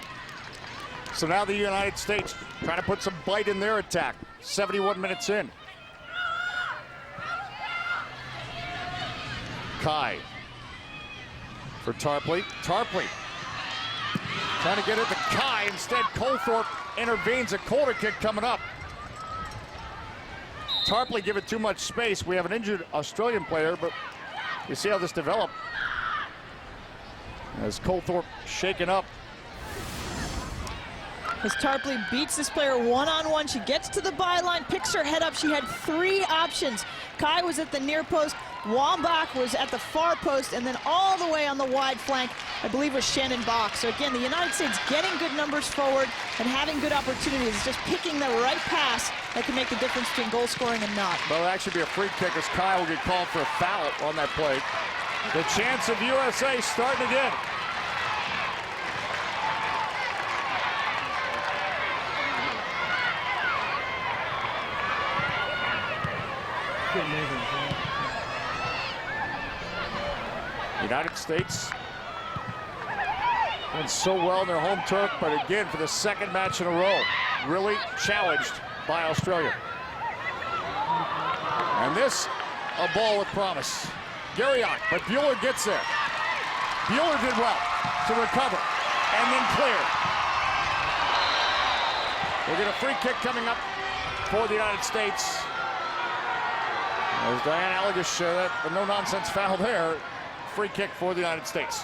So now the United States trying to put some bite in their attack. 71 minutes in. Kai for Tarpley. Tarpley trying to get it to Kai. Instead, Colthorpe intervenes. A corner kick coming up. Tarpley give it too much space. We have an injured Australian player, but you see how this developed. As Colthorpe shaken up. As Tarpley beats this player one-on-one, she gets to the byline, picks her head up. She had 3 options. Kai was at the near post, Wambach was at the far post, and then all the way on the wide flank, I believe, was Shannon Boxx. So again, the United States getting good numbers forward and having good opportunities, just picking the right pass that can make the difference between goal scoring and not. Well, it'll actually be a free kick as Kai will get called for a foul on that play. The chance of USA starting again. United States doing so well in their home turf, but again, for the 2nd match in a row, really challenged by Australia. And this, a ball with promise. Garriock, but Buehler gets there. Buehler did well to recover and then clear. We'll get a free kick coming up for the United States. There's Diane Allegich, that no-nonsense foul there. Free kick for the United States.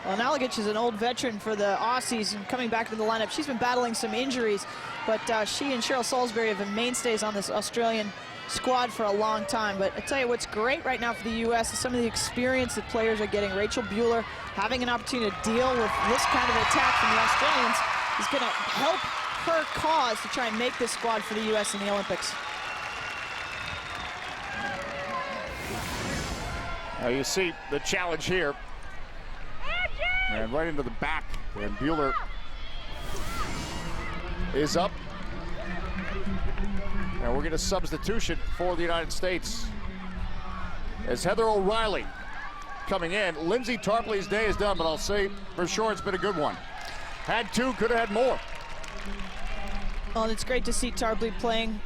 Well, Allegich is an old veteran for the Aussies and coming back to the lineup. She's been battling some injuries, but she and Cheryl Salisbury have been mainstays on this Australian squad for a long time. But I tell you what's great right now for the U.S. is some of the experience that players are getting. Rachel Buehler having an opportunity to deal with this kind of attack from the Australians is going to help her cause to try and make this squad for the U.S. in the Olympics. Now you see the challenge here. And right into the back. And Buehler is up. And we're getting a substitution for the United States. As Heather O'Reilly coming in. Lindsay Tarpley's day is done, but I'll say for sure it's been a good one. Had 2, could have had more. Well, and it's great to see Tarpley playing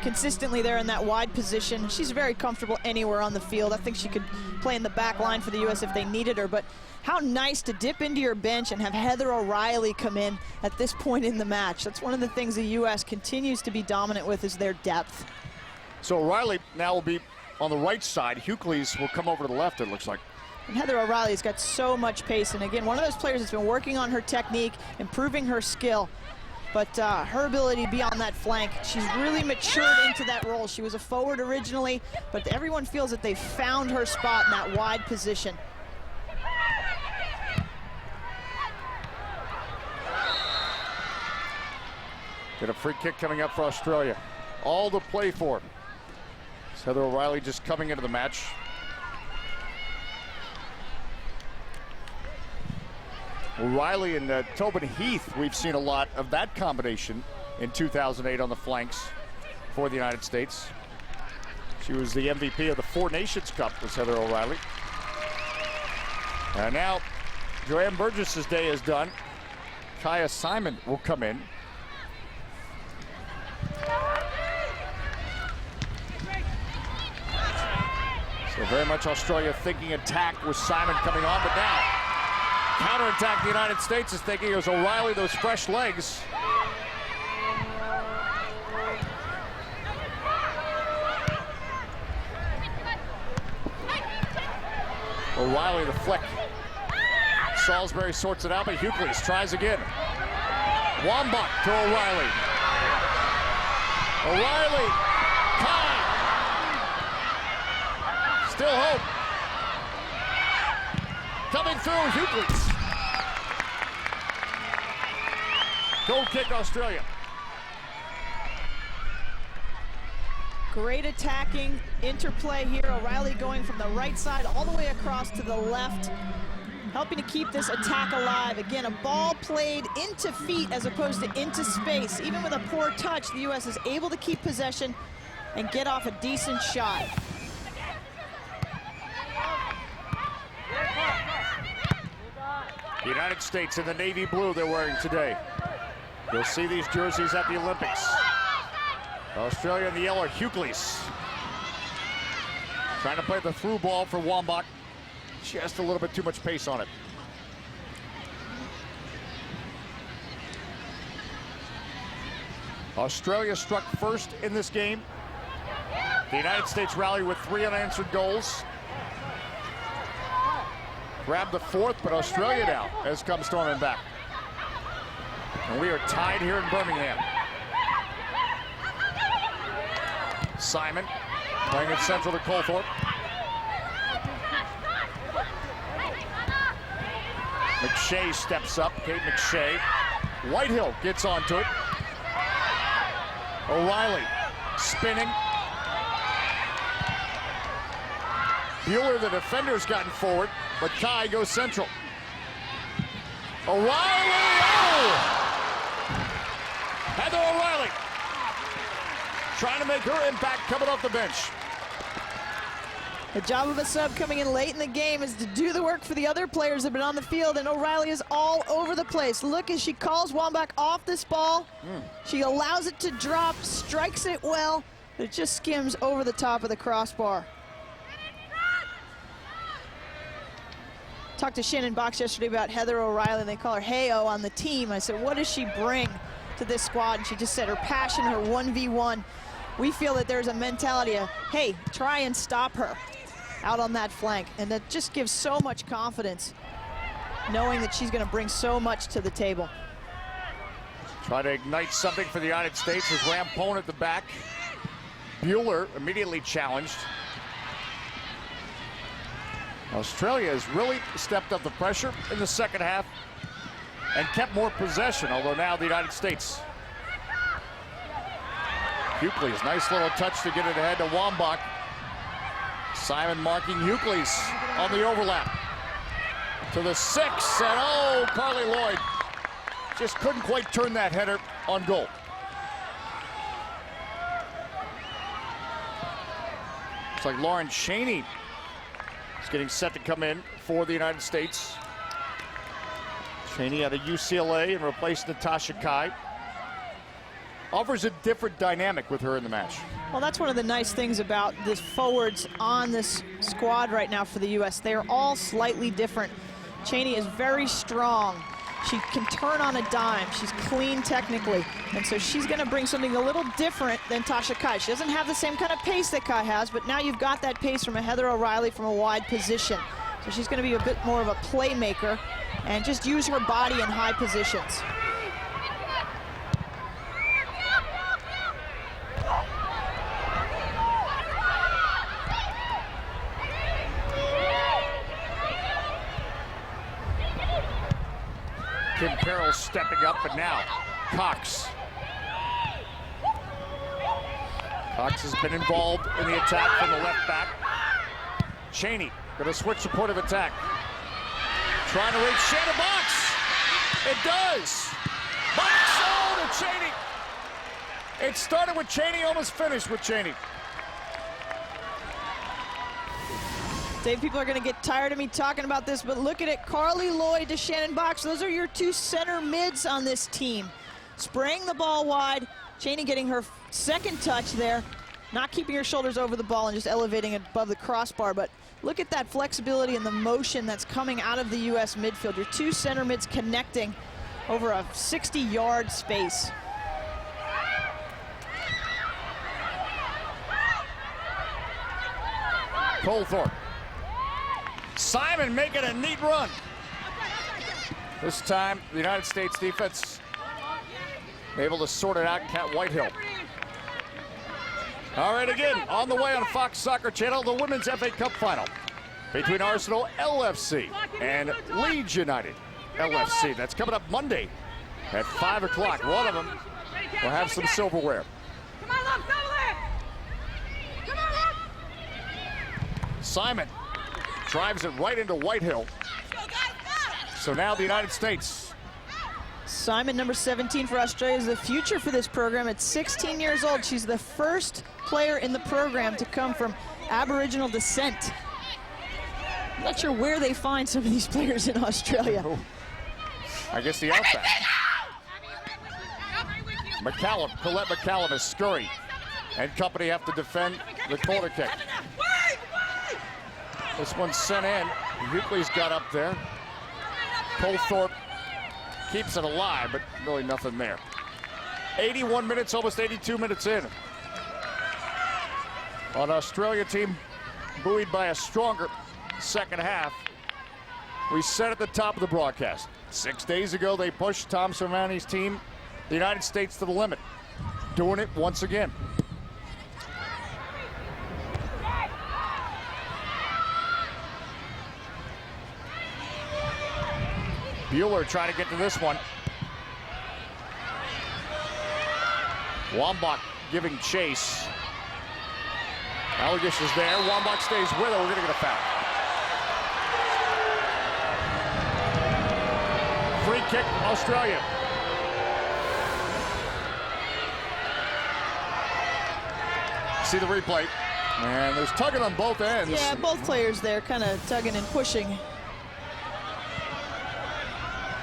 consistently there in that wide position. She's very comfortable anywhere on the field. I think she could play in the back line for the U.S. if they needed her, but how nice to dip into your bench and have Heather O'Reilly come in at this point in the match. That's one of the things the U.S. continues to be dominant with, is their depth. So O'Reilly now will be on the right side. Hucles will come over to the left, it looks like. And Heather O'Reilly's got so much pace, and again, one of those players that's been working on her technique, improving her skill. But her ability to be on that flank, she's really matured into that role. She was a forward originally, but everyone feels that they found her spot in that wide position. Get a free kick coming up for Australia. All to play for. It's Heather O'Reilly just coming into the match. O'Reilly and Tobin Heath, we've seen a lot of that combination in 2008 on the flanks for the United States. She was the MVP of the 4 Nations Cup, was Heather O'Reilly. And now, Joanne Burgess' day is done. Kaya Simon will come in. So very much Australia thinking attack with Simon coming on, but now counterattack the United States is thinking as O'Reilly, those fresh legs. O'Reilly the flick. Salisbury sorts it out, but Hucles tries again. Wambach to O'Reilly. O'Reilly, Kai. Still hope. Coming through, Hucles. Goal kick, Australia. Great attacking interplay here. O'Reilly going from the right side all the way across to the left, helping to keep this attack alive. Again, a ball played into feet as opposed to into space. Even with a poor touch, the U.S. is able to keep possession and get off a decent shot. The United States in the navy blue they're wearing today. You'll see these jerseys at the Olympics. Australia in the yellow, Hucles. Trying to play the through ball for Wambach. Just a little bit too much pace on it. Australia struck first in this game. The United States rallied with 3 unanswered goals. Grabbed the 4th, but Australia now has come storming back. And we are tied here in Birmingham. Simon playing it central to Colthorpe. McShay steps up, Kate McShay. Whitehill gets onto it. O'Reilly spinning. Buehler, the defender's gotten forward, but Kai goes central. O'Reilly! Oh! Heather O'Reilly trying to make her impact coming off the bench. The job of a sub coming in late in the game is to do the work for the other players that have been on the field, and O'Reilly is all over the place. Look as she calls Wambach off this ball. She allows it to drop, strikes it well, but it just skims over the top of the crossbar. Talked to Shannon Boxx yesterday about Heather O'Reilly, and they call her Hey-O on the team. I said, what does she bring to this squad? And she just said her passion, her 1v1. We feel that there's a mentality of, hey, try and stop her out on that flank. And that just gives so much confidence, knowing that she's going to bring so much to the table. Try to ignite something for the United States with Rampone at the back. Buehler immediately challenged. Australia has really stepped up the pressure in the second half and kept more possession, although now the United States. Hucles, nice little touch to get it ahead to Wambach. Simon marking Hucles on the overlap. To the 6, and oh, Carly Lloyd just couldn't quite turn that header on goal. Looks like Lauren Cheney is getting set to come in for the United States. Cheney out of UCLA and replaced Natasha Kai. Offers a different dynamic with her in the match. Well, that's one of the nice things about the forwards on this squad right now for the U.S. They are all slightly different. Cheney is very strong. She can turn on a dime. She's clean technically. And so she's going to bring something a little different than Tasha Kai. She doesn't have the same kind of pace that Kai has, but now you've got that pace from a Heather O'Reilly from a wide position. So she's going to be a bit more of a playmaker and just use her body in high positions. Kim Carroll stepping up, but now Cox. Cox has been involved in the attack from the left back. Cheney going to switch support of attack. Trying to reach Shannon Boxx. It does. Boxx, oh, to Cheney. It started with Cheney, almost finished with Cheney. Dave, people are going to get tired of me talking about this, but look at it. Carly Lloyd to Shannon Boxx. Those are your 2 center mids on this team. Spraying the ball wide. Cheney getting her second touch there. Not keeping her shoulders over the ball and just elevating it above the crossbar. But look at that flexibility and the motion that's coming out of the U.S. midfield. Your 2 center mids connecting over a 60-yard space. Colthorpe. Simon making a neat run. This time, the United States defense able to sort it out. Cat Whitehill. All right, again, on the way on Fox Soccer Channel, the Women's FA Cup Final between Arsenal LFC and Leeds United LFC. That's coming up Monday at 5 o'clock. One of them will have some silverware. Simon drives it right into Whitehill. So now the United States. Simon, number 17 for Australia, is the future for this program. At 16 years old, she's the first player in the program to come from Aboriginal descent. I'm not sure where they find some of these players in Australia. I guess the outback. McCallum, Collette McCallum as Scurry and company have to defend the corner kick. This one's sent in. Hucles got up there. Colthorpe keeps it alive, but really nothing there. 81 minutes, almost 82 minutes in. An Australia team buoyed by a stronger second half. We said at the top of the broadcast, 6 days ago they pushed Tom Sermanni's team, the United States, to the limit. Doing it once again. Buehler trying to get to this one. Wambach giving chase. Allegish is there. Wambach stays with her. We're going to get a foul. Free kick, Australia. See the replay. And there's tugging on both ends. Yeah, both players there kind of tugging and pushing.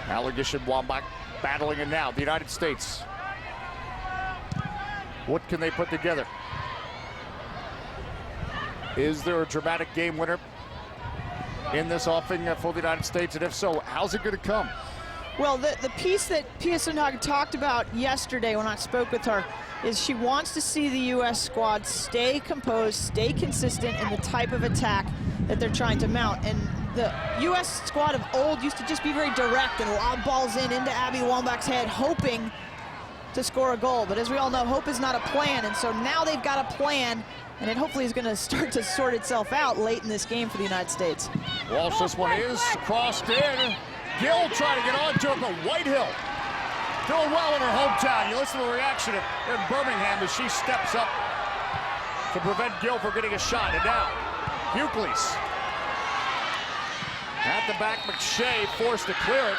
Allegish and Wambach battling it now. The United States. What can they put together? Is there a dramatic game winner in this offing for the United States? And if so, how's it going to come? Well, the piece that Pia Sundhage talked about yesterday when I spoke with her is she wants to see the U.S. squad stay composed, stay consistent in the type of attack that they're trying to mount. And the U.S. squad of old used to just be very direct and lob balls into Abby Wambach's head, hoping to score a goal. But as we all know, hope is not a plan. And so now they've got a plan, and it hopefully is going to start to sort itself out late in this game for the United States. Walsh, this one is crossed in. Gill trying to get onto it, but Whitehill doing well in her hometown. You listen to the reaction in Birmingham as she steps up to prevent Gill from getting a shot. And now, Hucles at the back. McShay forced to clear it.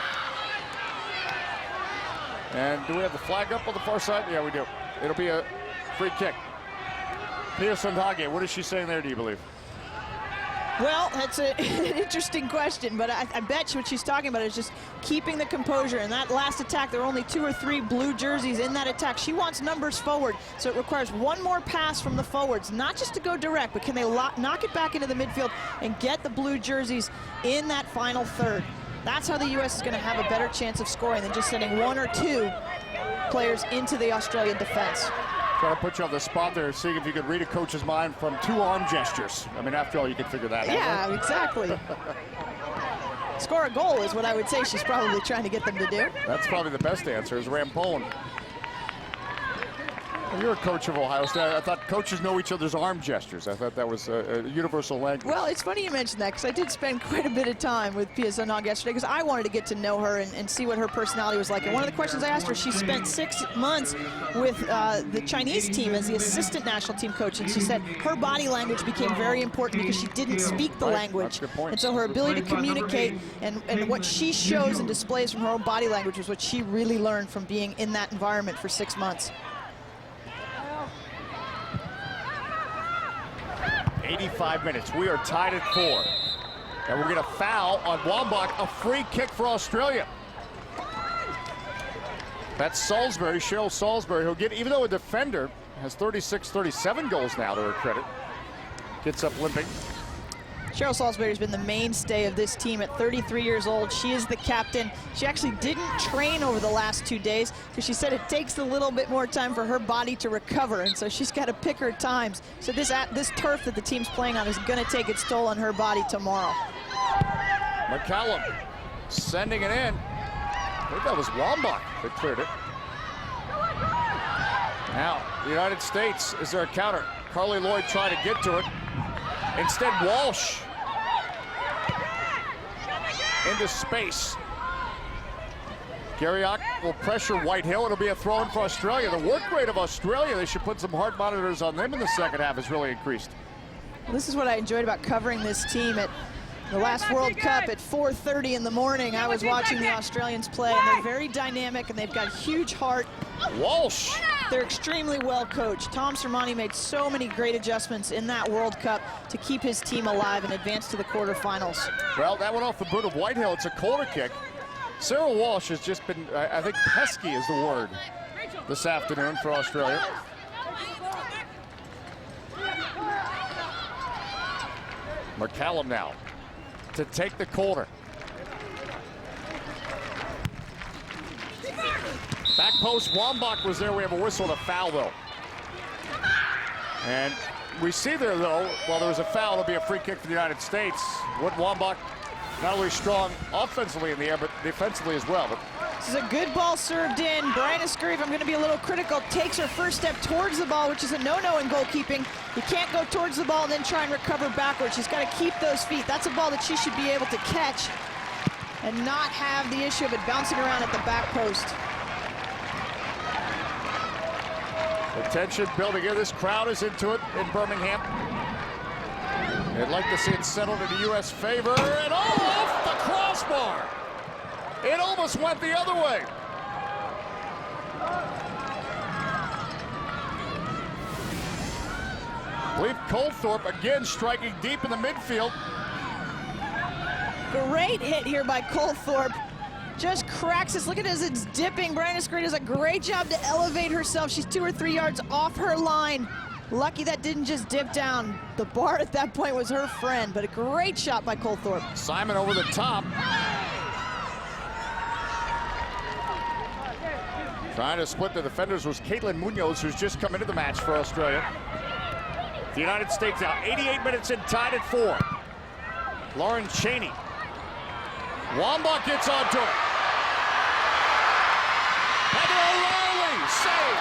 And do we have the flag up on the far side? Yeah, we do. It'll be a free kick. Pia Sundhage, what is she saying there, do you believe? Well, that's an interesting question, but I bet you what she's talking about is just keeping the composure. In that last attack, there were only 2 or 3 blue jerseys in that attack. She wants numbers forward, so it requires one more pass from the forwards, not just to go direct, but can they knock it back into the midfield and get the blue jerseys in that final third. That's how the U.S. is going to have a better chance of scoring than just sending 1 or 2 players into the Australian defense. Trying to put you on the spot there, seeing if you could read a coach's mind from 2 arm gestures. I mean, after all, you can figure that out. Yeah, exactly. Score a goal is what I would say she's probably trying to get them to do. That's probably the best answer, is Rampone. Well, you're a coach of Ohio State. I thought coaches know each other's arm gestures. I thought that was a universal language. Well, it's funny you mentioned that, because I did spend quite a bit of time with Pia Sundhage yesterday, because I wanted to get to know her and see what her personality was like. And one of the questions I asked her, she spent 6 months with the Chinese team as the assistant national team coach, and she said her body language became very important because she didn't speak the language. And so her ability to communicate and what she shows and displays from her own body language was what she really learned from being in that environment for 6 months. 85 minutes. We are tied at 4. And we'll get a foul on Wambach, a free kick for Australia. That's Salisbury, Cheryl Salisbury, who'll get, even though a defender has 36, 37 goals now to her credit, gets up limping. Cheryl Salisbury has been the mainstay of this team at 33 years old. She is the captain. She actually didn't train over the last 2 days because she said it takes a little bit more time for her body to recover, and so she's got to pick her times. So this turf that the team's playing on is going to take its toll on her body tomorrow. McCallum sending it in. I think that was Wambach that cleared it. Now, the United States, is there a counter? Carly Lloyd trying to get to it. Instead, Walsh into space. Garriock will pressure Whitehill. It'll be a throw-in for Australia. The work rate of Australia, they should put some heart monitors on them in the second half, has really increased. Well, this is what I enjoyed about covering this team at the last World Cup at 4:30 in the morning. I was watching the Australians play, and they're very dynamic, and they've got huge heart. Walsh. They're extremely well coached. Tom Sermanni made so many great adjustments in that World Cup to keep his team alive and advance to the quarterfinals. Well, that went off the boot of Whitehill. It's a corner kick. Sarah Walsh has just been, I think pesky is the word. this afternoon for Australia. McCallum now to take the corner. Back post, Wambach was there. We have a whistle and a foul, though. And we see there, though, while there was a foul, it'll be a free kick for the United States. What Wambach, not only strong offensively in the air, but defensively as well. But this is a good ball served in. Brian Scurry, if I'm going to be a little critical, takes her first step towards the ball, which is a no-no in goalkeeping. You can't go towards the ball and then try and recover backwards. She's got to keep those feet. That's a ball that she should be able to catch and not have the issue of it bouncing around at the back post. the tension building here. This crowd is into it in Birmingham. They'd like to see it settled in the U.S. favor, and off the crossbar. It almost went the other way. I believe Colthorpe again striking deep in the midfield. Great hit here by Colthorpe. Just cracks this. Look at it as it's dipping. Brian Scurry does a great job to elevate herself. She's 2 or 3 yards off her line. Lucky that didn't just dip down. The bar at that point was her friend, but a great shot by Colthorpe. Simon over the top. Trying to split the defenders was Caitlin Munoz, who's just come into the match for Australia. The United States now 88 minutes in, tied at 4. Lauren Cheney. Wambach gets onto it. Heather O'Reilly, save.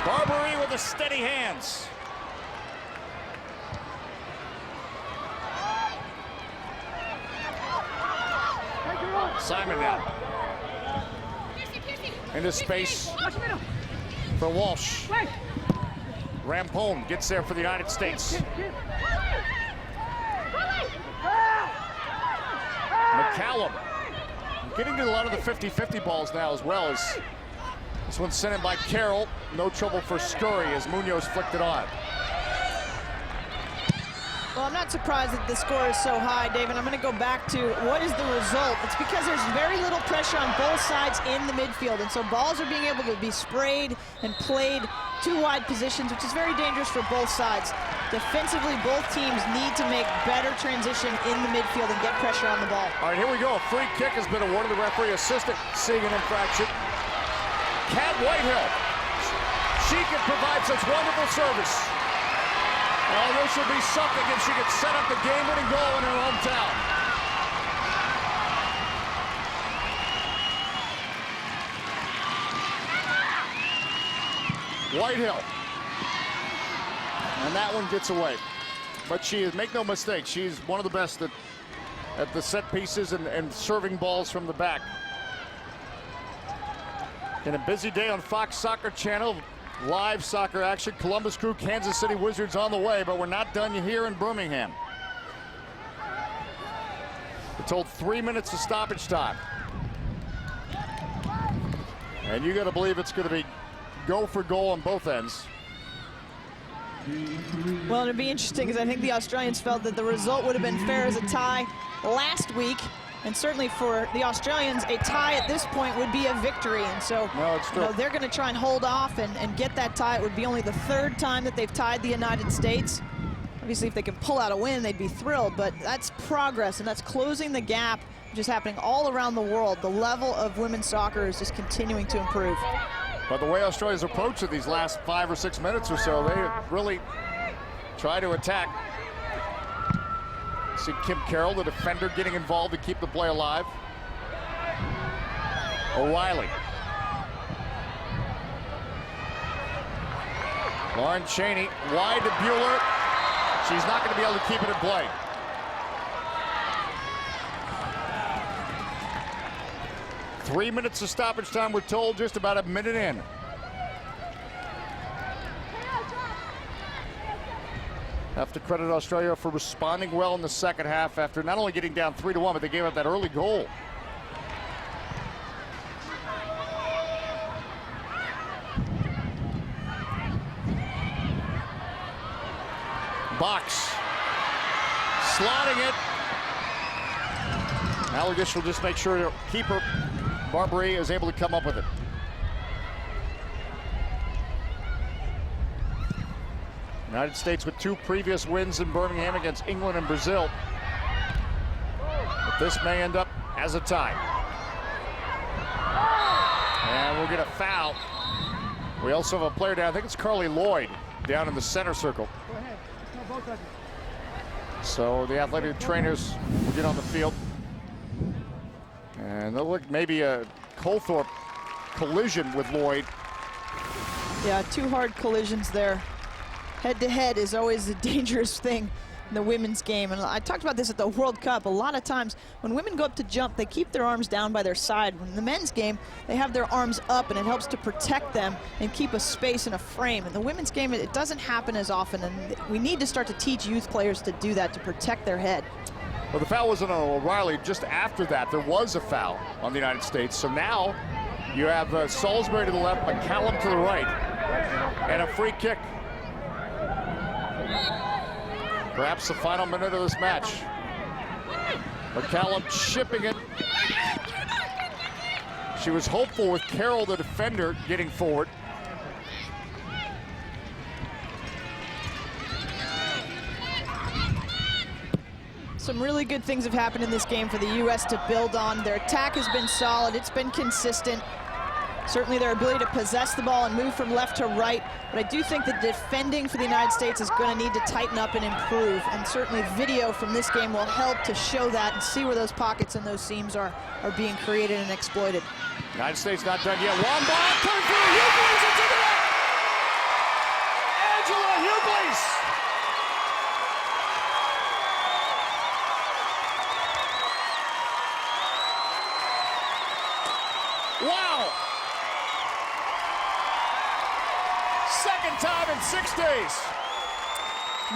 Barbary with the steady hands. Simon now. Into space for Walsh. Rampone gets there for the United States. McCallum getting to a lot of the 50-50 balls now as well. As this one's sent in by Carroll. No trouble for Scurry as Munoz flicked it on. Well, I'm not surprised that the score is so high, David. I'm going to go back to what is the result. It's because there's very little pressure on both sides in the midfield, and so balls are being able to be sprayed and played to wide positions, which is very dangerous for both sides. Defensively, both teams need to make better transition in the midfield and get pressure on the ball. All right, here we go. A free kick has been awarded. The referee assistant seeing an infraction. Capt Whitehill. She can provide such wonderful service. Oh, this will be something if she can set up the game-winning goal in her hometown. Whitehill. And that one gets away. But she is, make no mistake, she's one of the best at the set pieces and serving balls from the back. In a busy day on Fox Soccer Channel, live soccer action. Columbus Crew, Kansas City Wizards on the way, but we're not done here in Birmingham. We're told 3 minutes of stoppage time. And you got to believe it's going to be go for goal on both ends. Well, it'd be interesting because I think the Australians felt that the result would have been fair as a tie last week. And certainly for the Australians, a tie at this point would be a victory. And so they're going to try and hold off and get that tie. It would be only the 3rd time that they've tied the United States. Obviously, if they can pull out a win, they'd be thrilled. But that's progress, and that's closing the gap, which is happening all around the world. The level of women's soccer is just continuing to improve. But the way Australia's approached it these last 5 or 6 minutes or so, they really try to attack. See Kim Carroll, the defender, getting involved to keep the play alive. O'Reilly. Lauren Cheney, wide to Buehler. She's not going to be able to keep it in play. Three minutes of stoppage time, we're told, just about a minute in. Have to credit Australia for responding well in the second half after not only getting down 3-1, but they gave up that early goal. Boxx slotting it. Now I guess she'll just make sure to keep her Barbary is able to come up with it. United States with 2 previous wins in Birmingham against England and Brazil. But this may end up as a tie. And we'll get a foul. We also have a player down, I think it's Lloyd, down in the center circle. Go ahead. No, both of you. So the athletic trainers will get on the field. And they'll look maybe a Colthorpe collision with Lloyd. Yeah, 2 hard collisions there. Head-to-head is always a dangerous thing in the women's game. And I talked about this at the World Cup. A lot of times when women go up to jump, they keep their arms down by their side. In the men's game, they have their arms up, and it helps to protect them and keep a space and a frame. In the women's game, it doesn't happen as often, and we need to start to teach youth players to do that, to protect their head. Well, the foul wasn't on O'Reilly. Just after that, there was a foul on the United States. So now you have Salisbury to the left, McCallum to the right, and a free kick. Perhaps the final minute of this match. McCallum chipping it. She was hopeful with Carroll, the defender, getting forward. Some really good things have happened in this game for the U.S. to build on. Their attack has been solid. It's been consistent. Certainly their ability to possess the ball and move from left to right. But I do think the defending for the United States is going to need to tighten up and improve. And certainly video from this game will help to show that and see where those pockets and those seams are being created and exploited. United States not done yet. Wambach, turn for Hucles into the net. Angela Hucles. Wow. Second time in 6 days.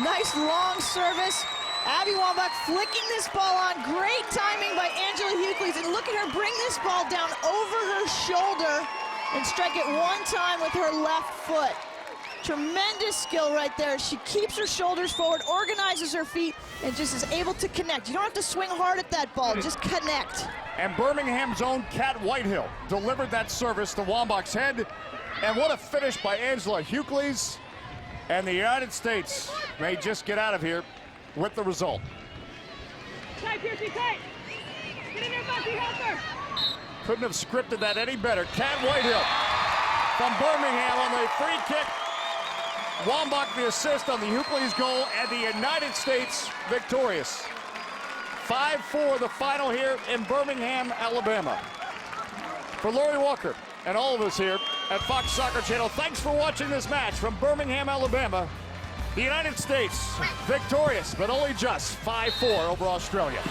Nice long service. Abby Wambach flicking this ball on. Great timing by Angela Hucles. And look at her bring this ball down over her shoulder and strike it 1 time with her left foot. Tremendous skill right there. She keeps her shoulders forward, organizes her feet, and just is able to connect. You don't have to swing hard at that ball, just connect. And Birmingham's own Capt Whitehill delivered that service to Wambach's head. And what a finish by Angela Hucles. And the United States may just get out of here with the result. Tight, Christie, tight. Get in there, Bucky, help her. Couldn't have scripted that any better. Capt Whitehill from Birmingham on the free kick. Wambach the assist on the Hucles goal, and the United States victorious. 5-4 the final here in Birmingham, Alabama. For Lori Walker and all of us here at Fox Soccer Channel, thanks for watching this match from Birmingham, Alabama. The United States victorious, but only just 5-4 over Australia.